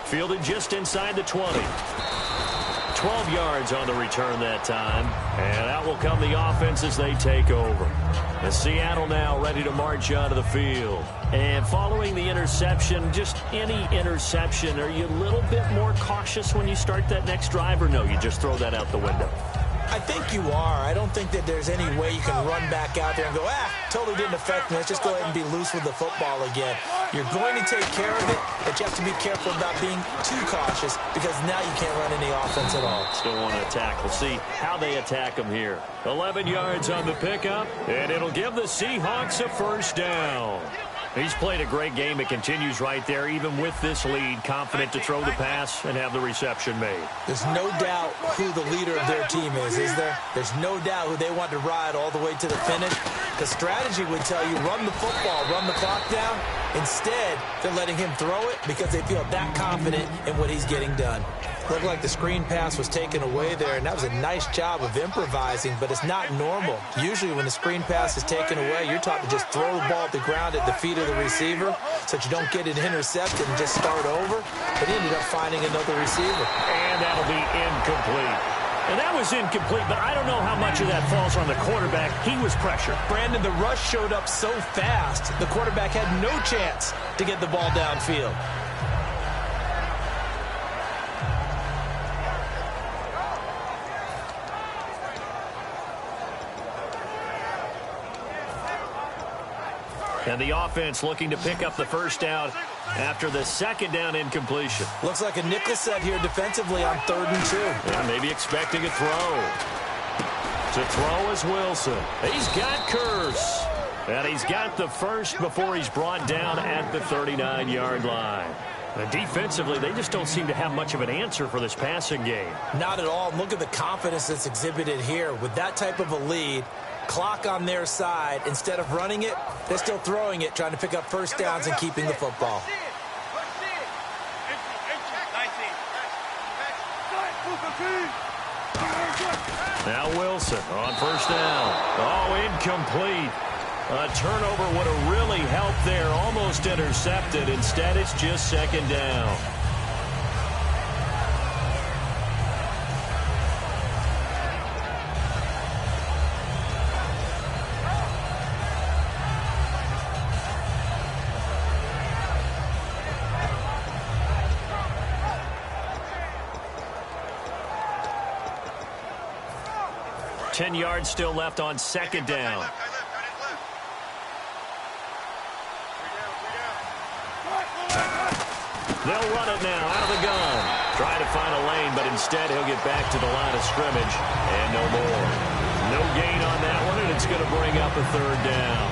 Fielded just inside the 20. 12 yards on the return that time. And out will come the offense as they take over. And Seattle now ready to march onto the field. And following the interception, just any interception, are you a little bit more cautious when you start that next drive, or no, you just throw that out the window? I think you are. I don't think that there's any way you can run back out there and go, totally didn't affect me. Let's just go ahead and be loose with the football again. You're going to take care of it, but you have to be careful about being too cautious because now you can't run any offense at all. Still want to attack. We'll see how they attack them here. 11 yards on the pickup, and it'll give the Seahawks a 1st down. He's played a great game. It continues right there, even with this lead, confident to throw the pass and have the reception made. There's no doubt who the leader of their team is there? There's no doubt who they want to ride all the way to the finish. The strategy would tell you run the football, run the clock down. Instead, they're letting him throw it because they feel that confident in what he's getting done. Looked like the screen pass was taken away there, and that was a nice job of improvising, but it's not normal. Usually when the screen pass is taken away, you're taught to just throw the ball at the ground at the feet of the receiver so that you don't get it intercepted and just start over. But he ended up finding another receiver. And that'll be incomplete. And that was incomplete, but I don't know how much of that falls on the quarterback. He was pressured. Brandon, the rush showed up so fast, the quarterback had no chance to get the ball downfield. And the offense looking to pick up the 1st down after the 2nd down incompletion. Looks like a nickel set here defensively on 3rd and 2. Yeah, maybe expecting a throw. To throw is Wilson. He's got Curse. And he's got the 1st before he's brought down at the 39-yard line. And defensively, they just don't seem to have much of an answer for this passing game. Not at all. Look at the confidence that's exhibited here. With that type of a lead, clock on their side, instead of running it, they're still throwing it, trying to pick up 1st downs and keeping the football. Now Wilson on 1st down. Oh, incomplete. A turnover would have really helped there. Almost intercepted. Instead, it's just 2nd down. Ten yards still left on 2nd down. They'll run it now out of the gun. Try to find a lane, but instead he'll get back to the line of scrimmage. And no more. No gain on that one, and it's going to bring up a 3rd down.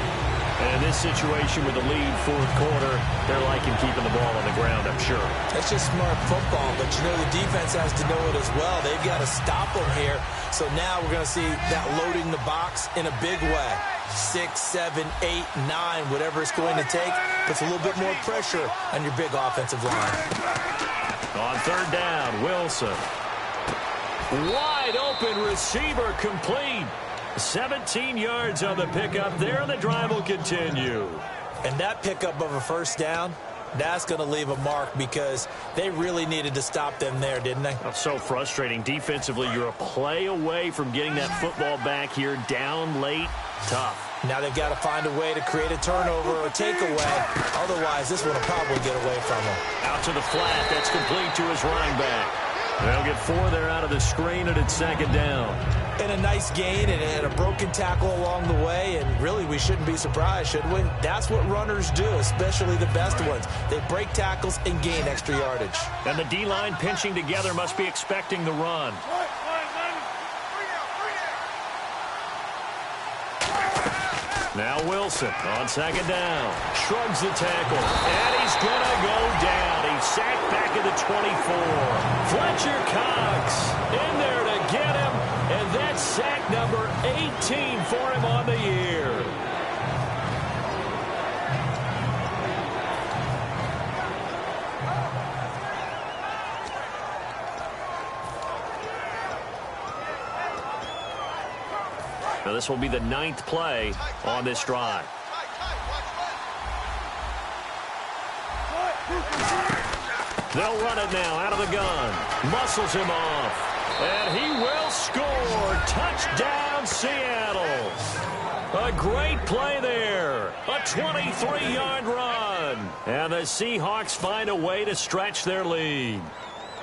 And in this situation with the lead 4th quarter, they're liking keeping the ball on the ground, I'm sure. That's just smart football, but you know the defense has to know it as well. They've got to stop them here. So now we're going to see that loading the box in a big way. 6, 7, 8, 9, whatever it's going to take. Puts a little bit more pressure on your big offensive line. On 3rd down, Wilson. Wide open receiver complete. 17 yards on the pickup there. The drive will continue. And that pickup of a 1st down, that's going to leave a mark because they really needed to stop them there, didn't they? That's so frustrating. Defensively, you're a play away from getting that football back here down late. Tough. Now they've got to find a way to create a turnover or takeaway. Otherwise, this one will probably get away from them. Out to the flat. That's complete to his running back. They'll get 4 there out of the screen, and it's second down. And a nice gain and a broken tackle along the way, and really we shouldn't be surprised, should we? That's what runners do, especially the best ones. They break tackles and gain extra yardage. And the D-line pinching together must be expecting the run. Now Wilson on second down. Shrugs the tackle. And he's going to go down. He's sacked back at the 24. Fletcher Cox in there to get him. And that's sack number 18 for him on the year. Now this will be the 9th play on this drive. They'll run it now out of the gun. Muscles him off. And he will score. Touchdown, Seattle. A great play there. A 23-yard run. And the Seahawks find a way to stretch their lead.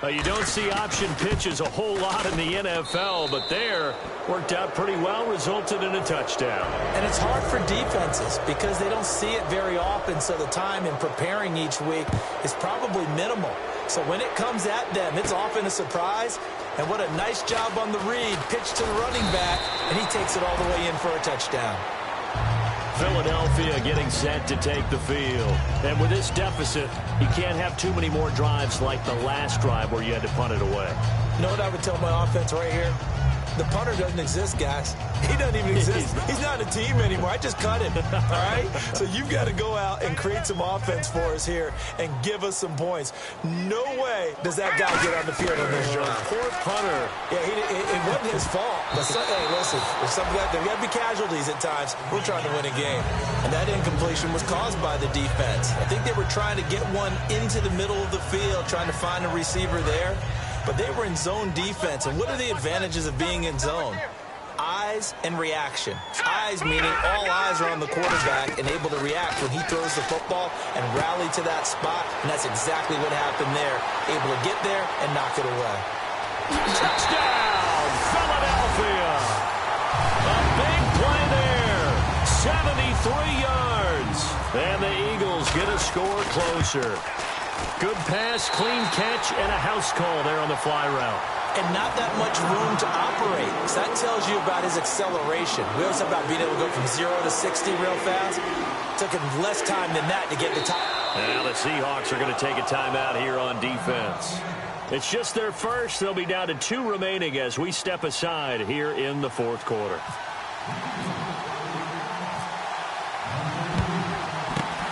You don't see option pitches a whole lot in the NFL, but there worked out pretty well, resulted in a touchdown. And it's hard for defenses because they don't see it very often, so the time in preparing each week is probably minimal. So when it comes at them, it's often a surprise. And what a nice job on the read. Pitch to the running back, and he takes it all the way in for a touchdown. Philadelphia getting set to take the field. And with this deficit, you can't have too many more drives like the last drive where you had to punt it away. You know what I would tell my offense right here? The punter doesn't exist, guys. He doesn't even exist. He's not a team anymore. I just cut him, all right? So you've got to go out and create some offense for us here and give us some points. No way does that guy get on the field on this drive. Poor punter. Yeah, it wasn't his fault. But hey, listen, there got to be casualties at times. We're trying to win a game. And that incompletion was caused by the defense. I think they were trying to get one into the middle of the field, trying to find a receiver there. But they were in zone defense. And what are the advantages of being in zone? Eyes and reaction. Eyes meaning all eyes are on the quarterback and able to react when he throws the football and rally to that spot. And that's exactly what happened there. Able to get there and knock it away. Touchdown, Philadelphia. A big play there. 73 yards. And the Eagles get a score closer. Good pass, clean catch, and a house call there on the fly route. And not that much room to operate. So that tells you about his acceleration. We always talk about being able to go from 0 to 60 real fast. Took him less time than that to get the top. Now the Seahawks are going to take a timeout here on defense. It's just their first. They'll be down to 2 remaining as we step aside here in the 4th quarter.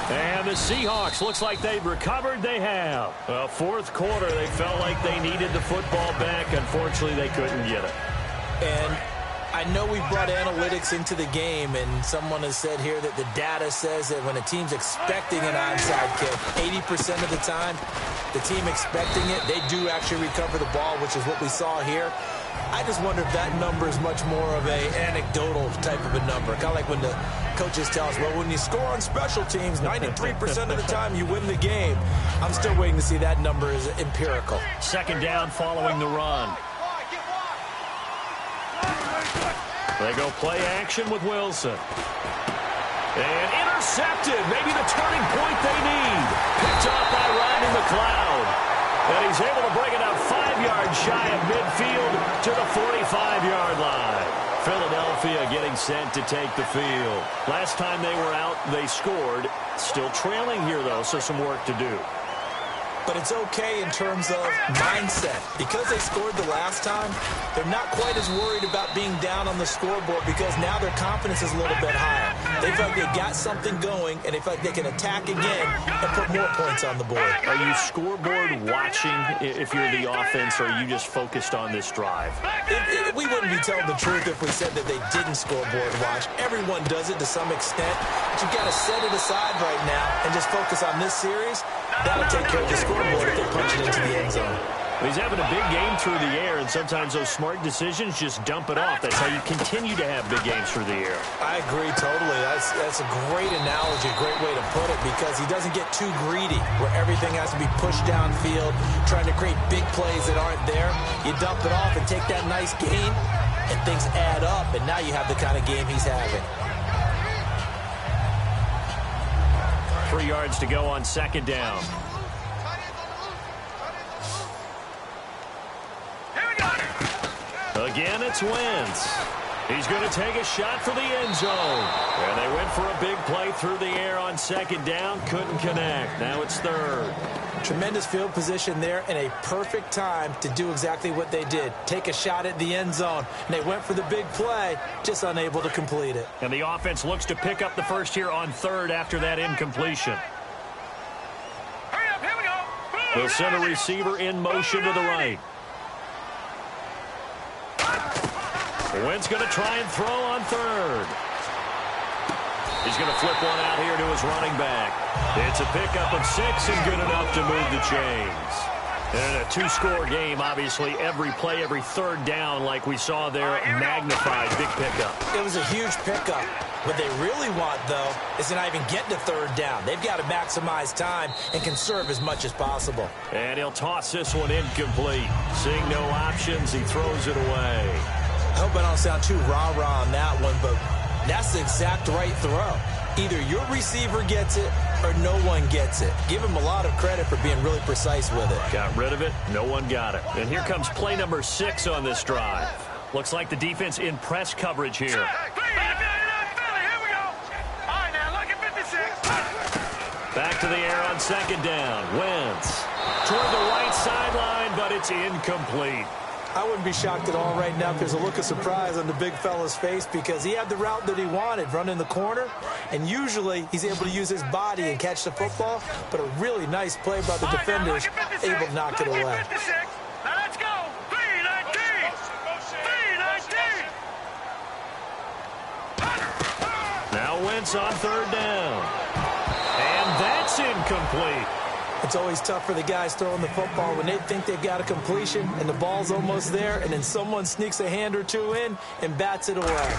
And the Seahawks, looks like they've recovered. They have. 4th quarter, they felt like they needed the football back. Unfortunately, they couldn't get it. And I know we brought analytics into the game, and someone has said here that the data says that when a team's expecting an onside kick, 80% of the time, the team expecting it, they do actually recover the ball, which is what we saw here. I just wonder if that number is much more of a anecdotal type of a number. Kind of like when the coaches tell us, well, when you score on special teams, 93% of the time you win the game. I'm still waiting to see that number is empirical. Second down following the run. They go play action with Wilson. And intercepted. Maybe the turning point they need. Picked off by Rodney McLeod. And he's able to bring it up 5 yards shy of midfield to the 45-yard line. Philadelphia getting set to take the field. Last time they were out, they scored. Still trailing here, though, so some work to do. But it's okay in terms of mindset. Because they scored the last time, they're not quite as worried about being down on the scoreboard because now their confidence is a little bit higher. They feel like they got something going, and they feel like they can attack again and put more points on the board. Are you scoreboard watching if you're the offense, or are you just focused on this drive? We wouldn't be telling the truth if we said that they didn't scoreboard watch. Everyone does it to some extent. But you've got to set it aside right now and just focus on this series. That'll take care of the scoreboard if they punch it into the end zone. He's having a big game through the air, and sometimes those smart decisions just dump it off. That's how you continue to have big games through the air. I agree totally. That's a great analogy, a great way to put it, because he doesn't get too greedy where everything has to be pushed downfield, trying to create big plays that aren't there. You dump it off and take that nice gain, and things add up, and now you have the kind of game he's having. 3 yards to go on second down. Again, it's Wentz. He's going to take a shot for the end zone. And they went for a big play through the air on second down. Couldn't connect. Now it's third. Tremendous field position there and a perfect time to do exactly what they did. Take a shot at the end zone. And they went for the big play, just unable to complete it. And the offense looks to pick up the first here on third after that incompletion. Hurry up, here we go. They'll send a receiver in motion to the right. Wentz going to try and throw on third. He's going to flip one out here to his running back. It's a pickup of 6 and good enough to move the chains. And a 2-score game, obviously, every play, every third down, like we saw there, magnified, big pickup. It was a huge pickup. What they really want, though, is to not even get to third down. They've got to maximize time and conserve as much as possible. And he'll toss this one incomplete. Seeing no options, he throws it away. I hope I don't sound too rah-rah on that one, but that's the exact right throw. Either your receiver gets it or no one gets it. Give him a lot of credit for being really precise with it. Got rid of it. No one got it. And here comes play number 6 on this drive. Looks like the defense in press coverage here. Here we go. All right, now look at 56. Back to the air on second down. Wentz toward the right sideline, but it's incomplete. I wouldn't be shocked at all right now if there's a look of surprise on the big fella's face, because he had the route that he wanted, running the corner, and usually he's able to use his body and catch the football, but a really nice play by the defenders, able to knock it away. Now let's go. 319. 319. Now Wentz on third down. And that's incomplete. It's always tough for the guys throwing the football when they think they've got a completion and the ball's almost there, and then someone sneaks a hand or two in and bats it away.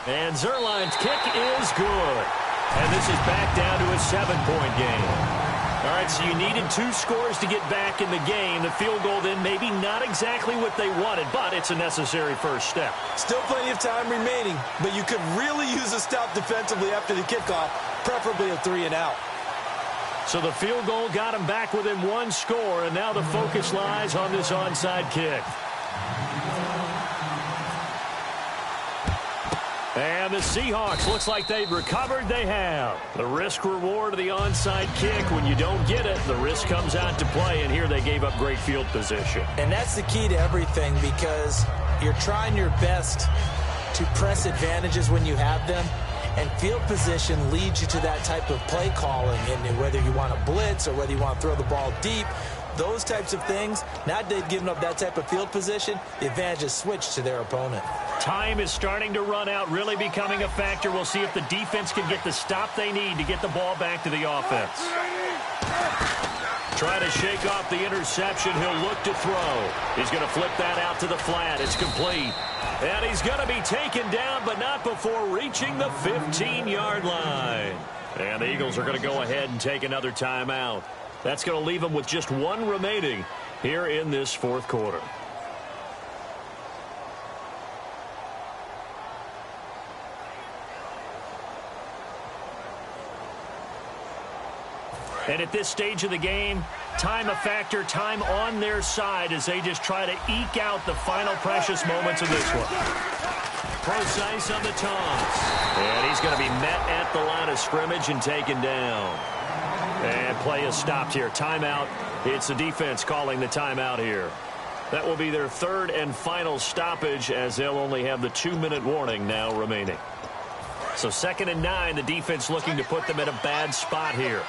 And Zerline's kick is good. And this is back down to a 7-point game. All right, so you needed 2 scores to get back in the game. The field goal then maybe not exactly what they wanted, but it's a necessary first step. Still plenty of time remaining, but you could really use a stop defensively after the kickoff, preferably a 3-and-out. So the field goal got him back within 1 score, and now the focus lies on this onside kick. And the Seahawks, looks like they've recovered. They have. The risk-reward of the onside kick, when you don't get it, the risk comes out to play, and here they gave up great field position. And that's the key to everything, because you're trying your best to press advantages when you have them. And field position leads you to that type of play calling, and whether you want to blitz or whether you want to throw the ball deep, those types of things. Now they've given up that type of field position, the advantage is switched to their opponent. Time is starting to run out, really becoming a factor. We'll see if the defense can get the stop they need to get the ball back to the offense. Try to shake off the interception. He'll look to throw. He's going to flip that out to the flat. It's complete. And he's going to be taken down, but not before reaching the 15-yard line. And the Eagles are going to go ahead and take another timeout. That's going to leave them with just 1 remaining here in this 4th quarter. And at this stage of the game, time a factor, time on their side as they just try to eke out the final precious moments of this one. Precise on the toss. And he's going to be met at the line of scrimmage and taken down. And play is stopped here. Timeout. It's the defense calling the timeout here. That will be their 3rd and final stoppage, as they'll only have the 2-minute warning now remaining. So 2nd and 9, the defense looking to put them in a bad spot here.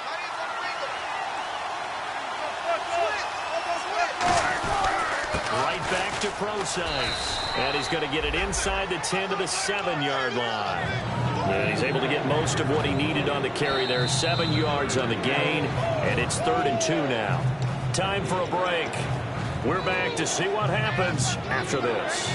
Right back to Procise. And he's going to get it inside the 10 to the 7-yard line. And he's able to get most of what he needed on the carry there. 7 yards on the gain, and it's 3rd and 2 now. Time for a break. We're back to see what happens after this.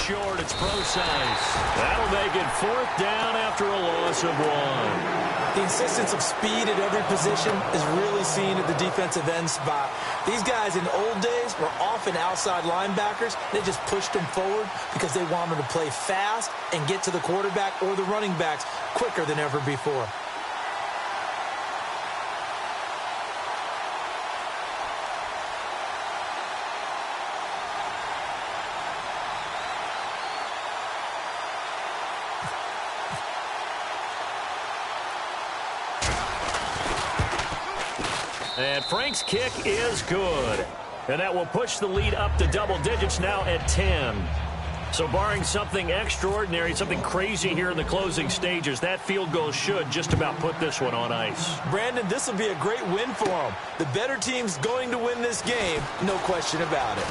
Short, it's Procise. That'll make it 4th down after a loss of 1. The insistence of speed at every position is really seen at the defensive end spot. These guys in the old days were often outside linebackers. They just pushed them forward because they wanted to play fast and get to the quarterback or the running backs quicker than ever before. And Frank's kick is good. And that will push the lead up to double digits now at 10. So barring something extraordinary, something crazy here in the closing stages, that field goal should just about put this one on ice. Brandon, this will be a great win for them. The better team's going to win this game, no question about it.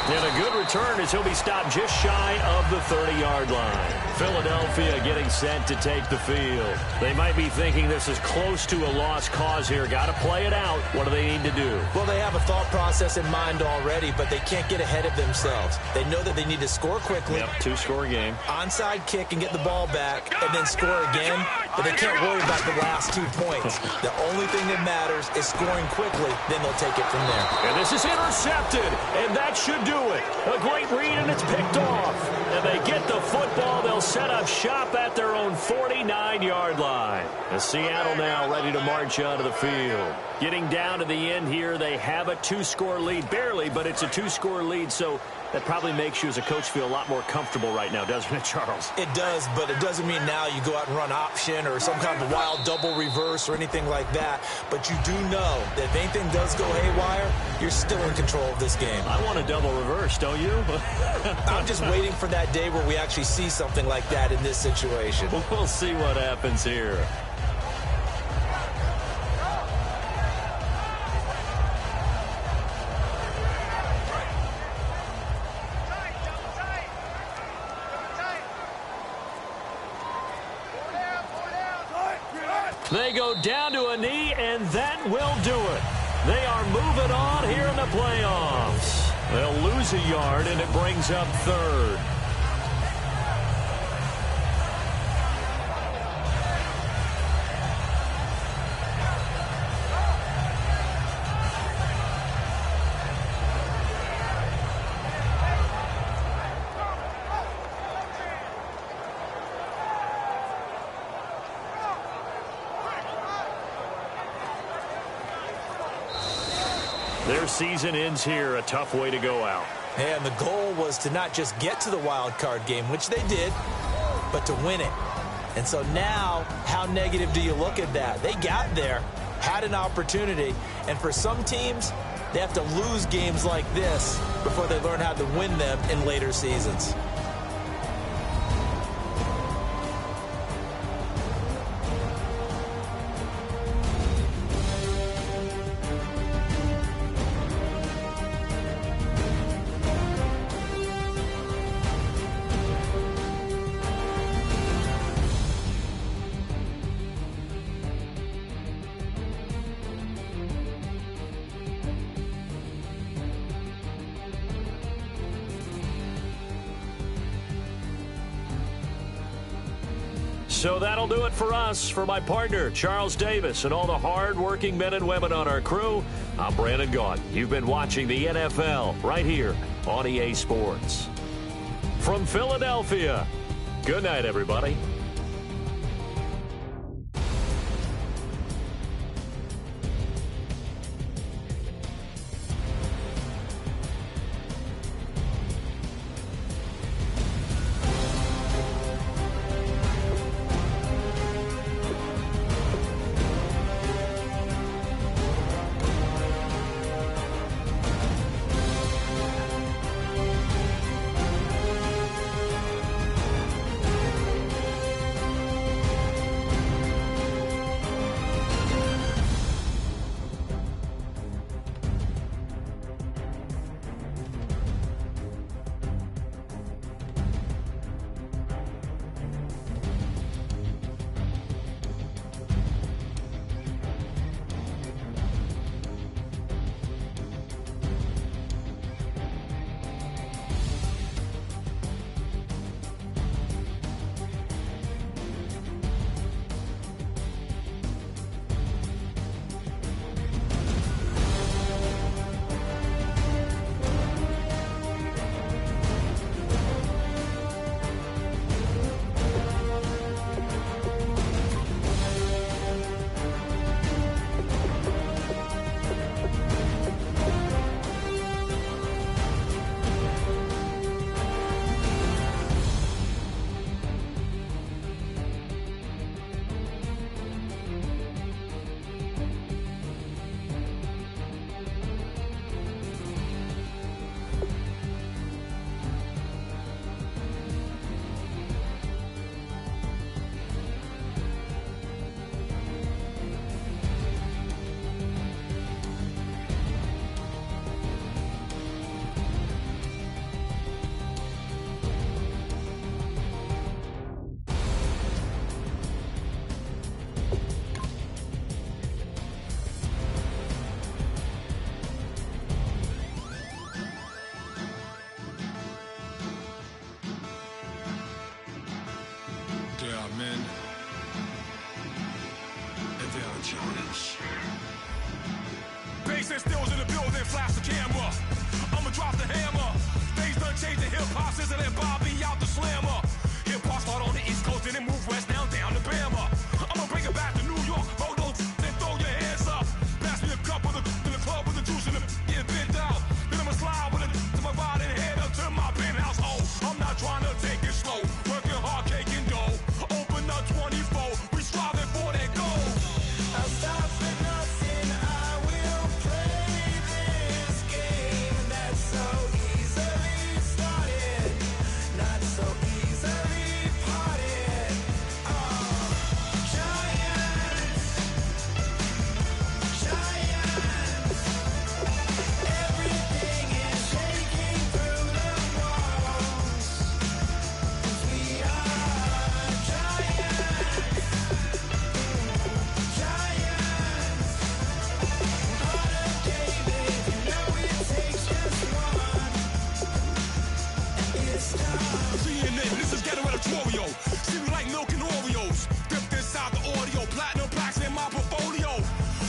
And a good return as he'll be stopped just shy of the 30-yard line. Philadelphia getting set to take the field. They might be thinking this is close to a lost cause here. Got to play it out. What do they need to do? Well, they have a thought process in mind already, but they can't get ahead of themselves. They know that they need to score quickly. Yep, 2-score game. Onside kick and get the ball back and then score again, but they can't worry about the last 2 points. The only thing that matters is scoring quickly, then they'll take it from there. And this is intercepted, and that should do it. A great read, and it's picked off. And they get the football. They'll set up shop at their own 49-yard line. And Seattle now ready to march onto the field. Getting down to the end here, they have a 2-score lead. Barely, but it's a 2-score lead, so that probably makes you as a coach feel a lot more comfortable right now, doesn't it, Charles? It does, but it doesn't mean now you go out and run option or some kind of wild double reverse or anything like that. But you do know that if anything does go haywire, you're still in control of this game. I want a double reverse, don't you? I'm just waiting for that day where we actually see something like that in this situation. We'll see what happens here. They go down to a knee, and that will do it. They are moving on here in the playoffs. They'll lose a yard, and it brings up 3rd. Their season ends here, a tough way to go out. And the goal was to not just get to the wild card game, which they did, but to win it. And so now, how negative do you look at that? They got there, had an opportunity, and for some teams, they have to lose games like this before they learn how to win them in later seasons. So that'll do it for us. For my partner, Charles Davis, and all the hard-working men and women on our crew, I'm Brandon Gaudin. You've been watching the NFL right here on EA Sports. From Philadelphia, good night, everybody. Bass and stills in the building, flash the camera. I'ma drop the hammer. Things done changed, the hip-hop sizzle and Bobby out the slammer. Hip-hop start on the East Coast and then move west down to Bama. I'ma bring it back to New York, hold those and throw your hands up. Pass me a cup of the club with the juice and the get bent out. Then I'ma slide with it to my ride and head up to my penthouse. Oh, I'm not trying to take it slow, working hard, cake and dough. Open up 24, we striving for that goal. I'll stop for nothing, I will play this game that's so easily started, not so easily parted. Giants, everything is shaking through the walls, 'cause we are giants. CNN, this is ghetto editorial. See me like milk and Oreos. Dipped inside the audio, platinum plaques in my portfolio.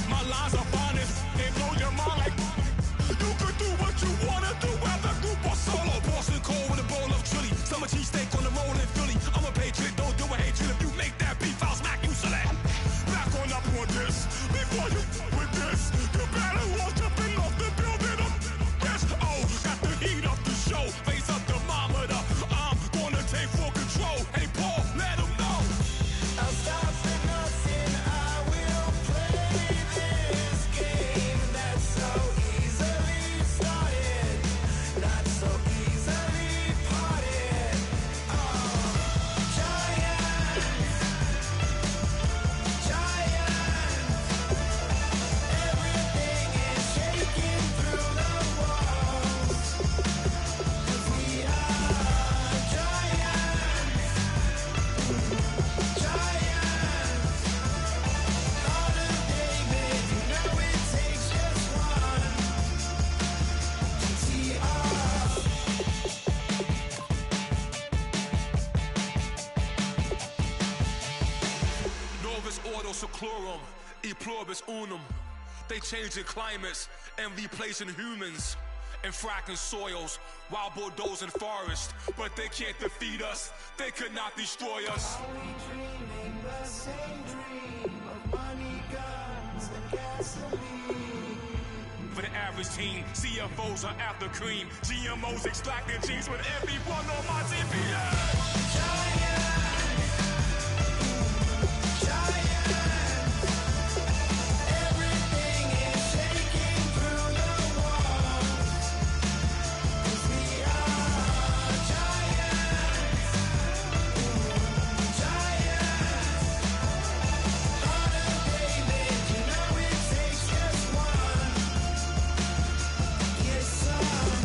My lines are finest, they blow your mind like you could do what you wanna do, whether group or solo. Boston cold with a bowl of chili, summer cheesesteak on the roll in Philly. I'm a patriot, don't do a hatred. If you make that beef, I'll smack you select. Back on up on this, before you with this, you better walk up and off the building up. Yes, oh, got the heat up the show, face up the thermometer. I'm gonna take full control. Hey Paul, let him know. I'll stop for nothing, I will play this game that's so easily started, not so easily parted. Giants, everything is shaking through the walls, 'cause we are giants. Heart of David, you know it takes just one. TR. Novus ordo seclorum, e pluribus unum. They changing climates and replacing humans and fracking soils while bulldozing forests. But they can't defeat us, they could not destroy us. Are we dreaming the same dream of money, guns, and gasoline? For the average team, CFOs are after cream. GMOs extracting genes with everyone on my TPS. Everything is shaking through the walls, 'cause we are giants. Heart of David, you know it takes just one. Yes, son.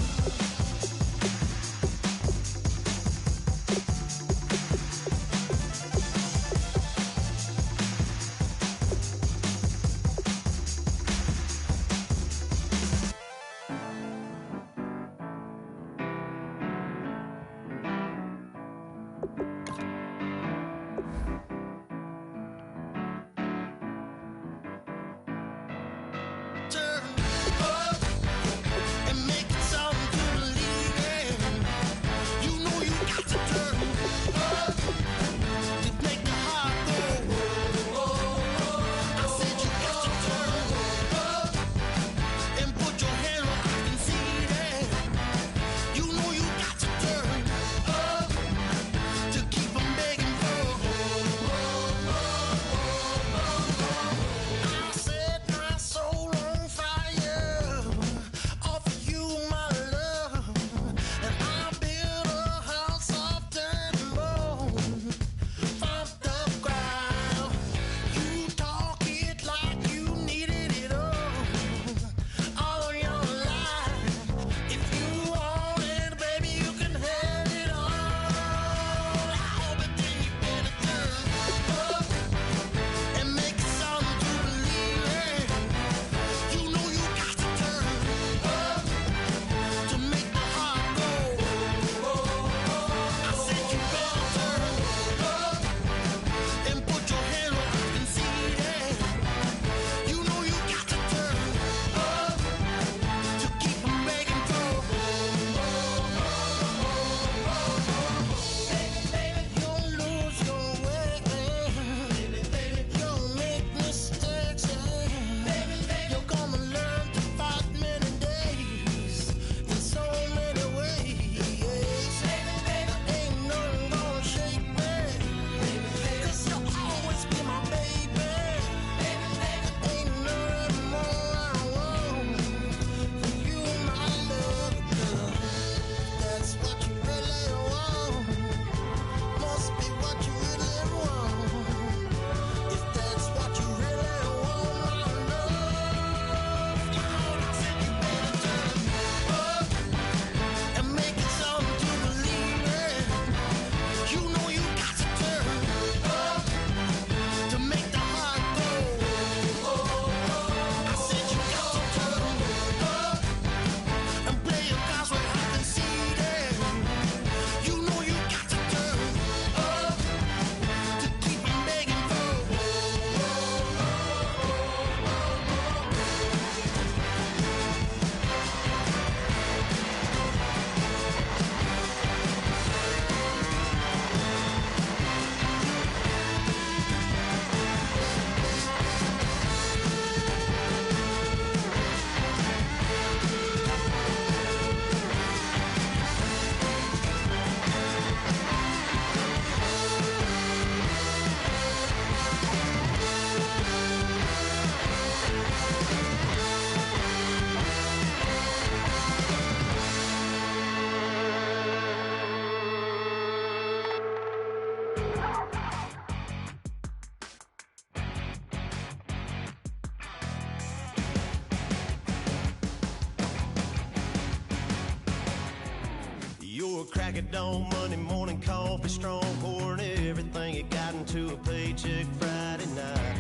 crack of dawn, Monday morning coffee, strong, pouring everything you got into a paycheck Friday night.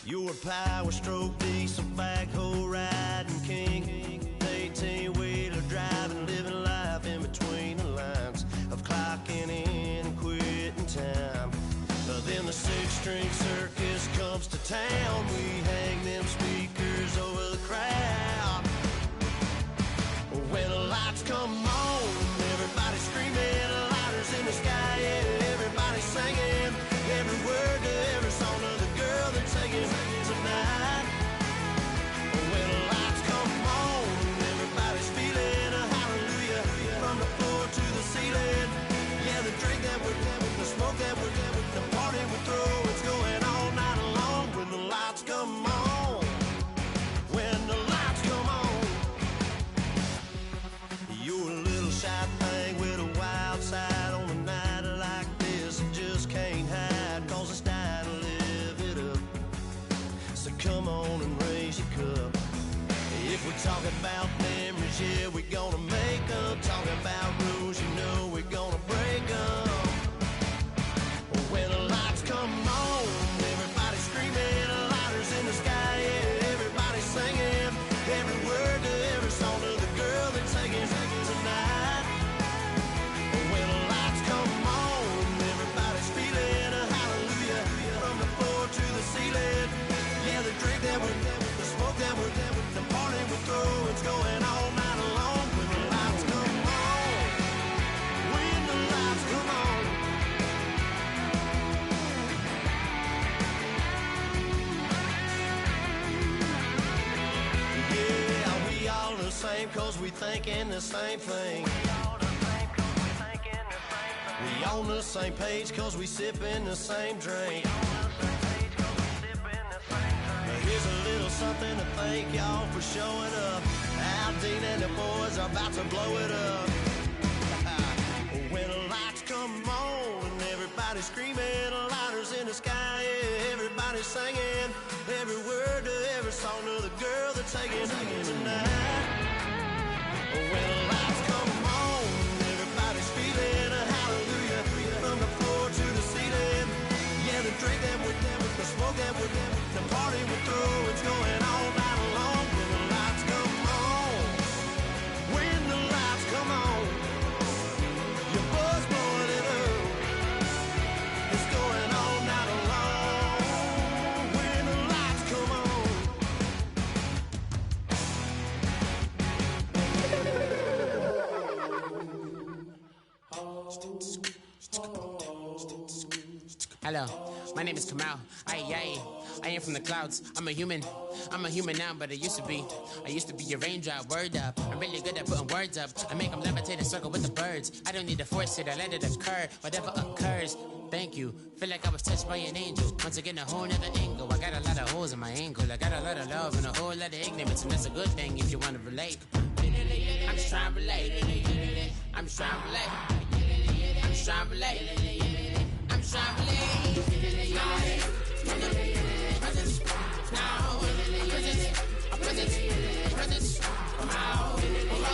You're a power stroke, diesel backhoe riding king, 18-wheeler driving, living life in between the lines of clocking in and quitting time. Then the six-string circus comes to town. We hang them speakers over the crowd. When the lights come on, everybody screaming, lighters in the sky, yeah, everybody singing every word to every song of the girl they're taking tonight. When the lights come on, everybody's feeling a hallelujah from the floor to the ceiling. Yeah, the drink that we're having, the smoke that we're having, the party we throw, it's going all night long. When the lights come on, when the lights come on, you're a little shy thing with a wild side on a night like this. You just can't hide, cause it's time to live it up. So come on and raise your cup. If we're talking about memories, yeah, we're gonna make them. Talking about rules, you know we're gonna break them. When the lights come on, everybody screaming, lighters in the sky, yeah, everybody singing every word to every song of the girl they're taking tonight. When the lights come on, everybody's feeling a hallelujah from the floor to the ceiling. Yeah, the drink that we're having, the smoke that we're having, the party we throw, it's going all night long. When the lights come on, when the lights come on. Yeah, we all the same cause we thinking the same thing. We on the same page cause we sipping the same drink. Here's a little something to thank y'all for showing up. Aldine and the boys are about to blow it up. When the lights come on and everybody's screaming, lighters in the sky, yeah, everybody's singing every word to every song of the girl they're taking tonight. When the lights come on, everybody's feeling a hallelujah from the floor to the ceiling. Yeah, the drink that we're having, the smoke that we're having, the party we throw, it's going all night long. When the lights come on, when the lights come on, your buzz blowing it up, it's going all night long. When the lights come on. Hello, my name is Kamal. I am from the clouds. I'm a human now, but I used to be a raindrop, word up. I'm really good at putting words up. I make them levitate and circle with the birds. I don't need to force it, I let it occur. Whatever occurs, thank you. Feel like I was touched by an angel. Once again, a whole nother angle. I got a lot of holes in my angle. I got a lot of love and a whole lot of ignorance, and that's a good thing if you want to relate. I'm just trying to relate. I'm just trying to relate. I'm just trying to relate. I'm just trying to relate. Presence, now, presence, come out, come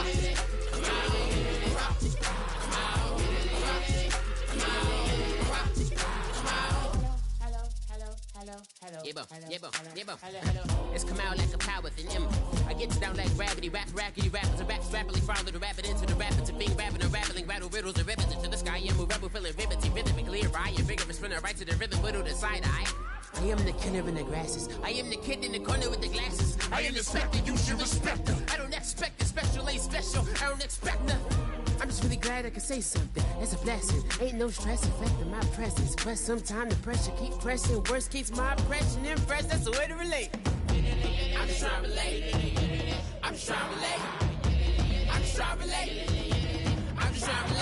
It's come out like a power within him. I get you down like gravity, rackety rappers and raps rapidly follow the rabbit into the rapid to being rapping and rattling, rattle riddles and ribbons into the sky. I'm a rebel feeling rivety, rhythmically right and vigorous, spinning right to the rhythm, widow to side eye. I am the killer in the grasses. I am the kid in the corner with the glasses. I am the specter, you should respect them. I don't expect the special, ain't special. I don't expect nothing. I'm just really glad I can say something. That's a blessing. Ain't no stress affecting my presence. But sometimes the pressure keep pressing. Worst keeps my impression impressed. That's the way to relate. I'm just trying to relate. I'm just trying to relate. I'm just trying to relate. I'm just trying to relate.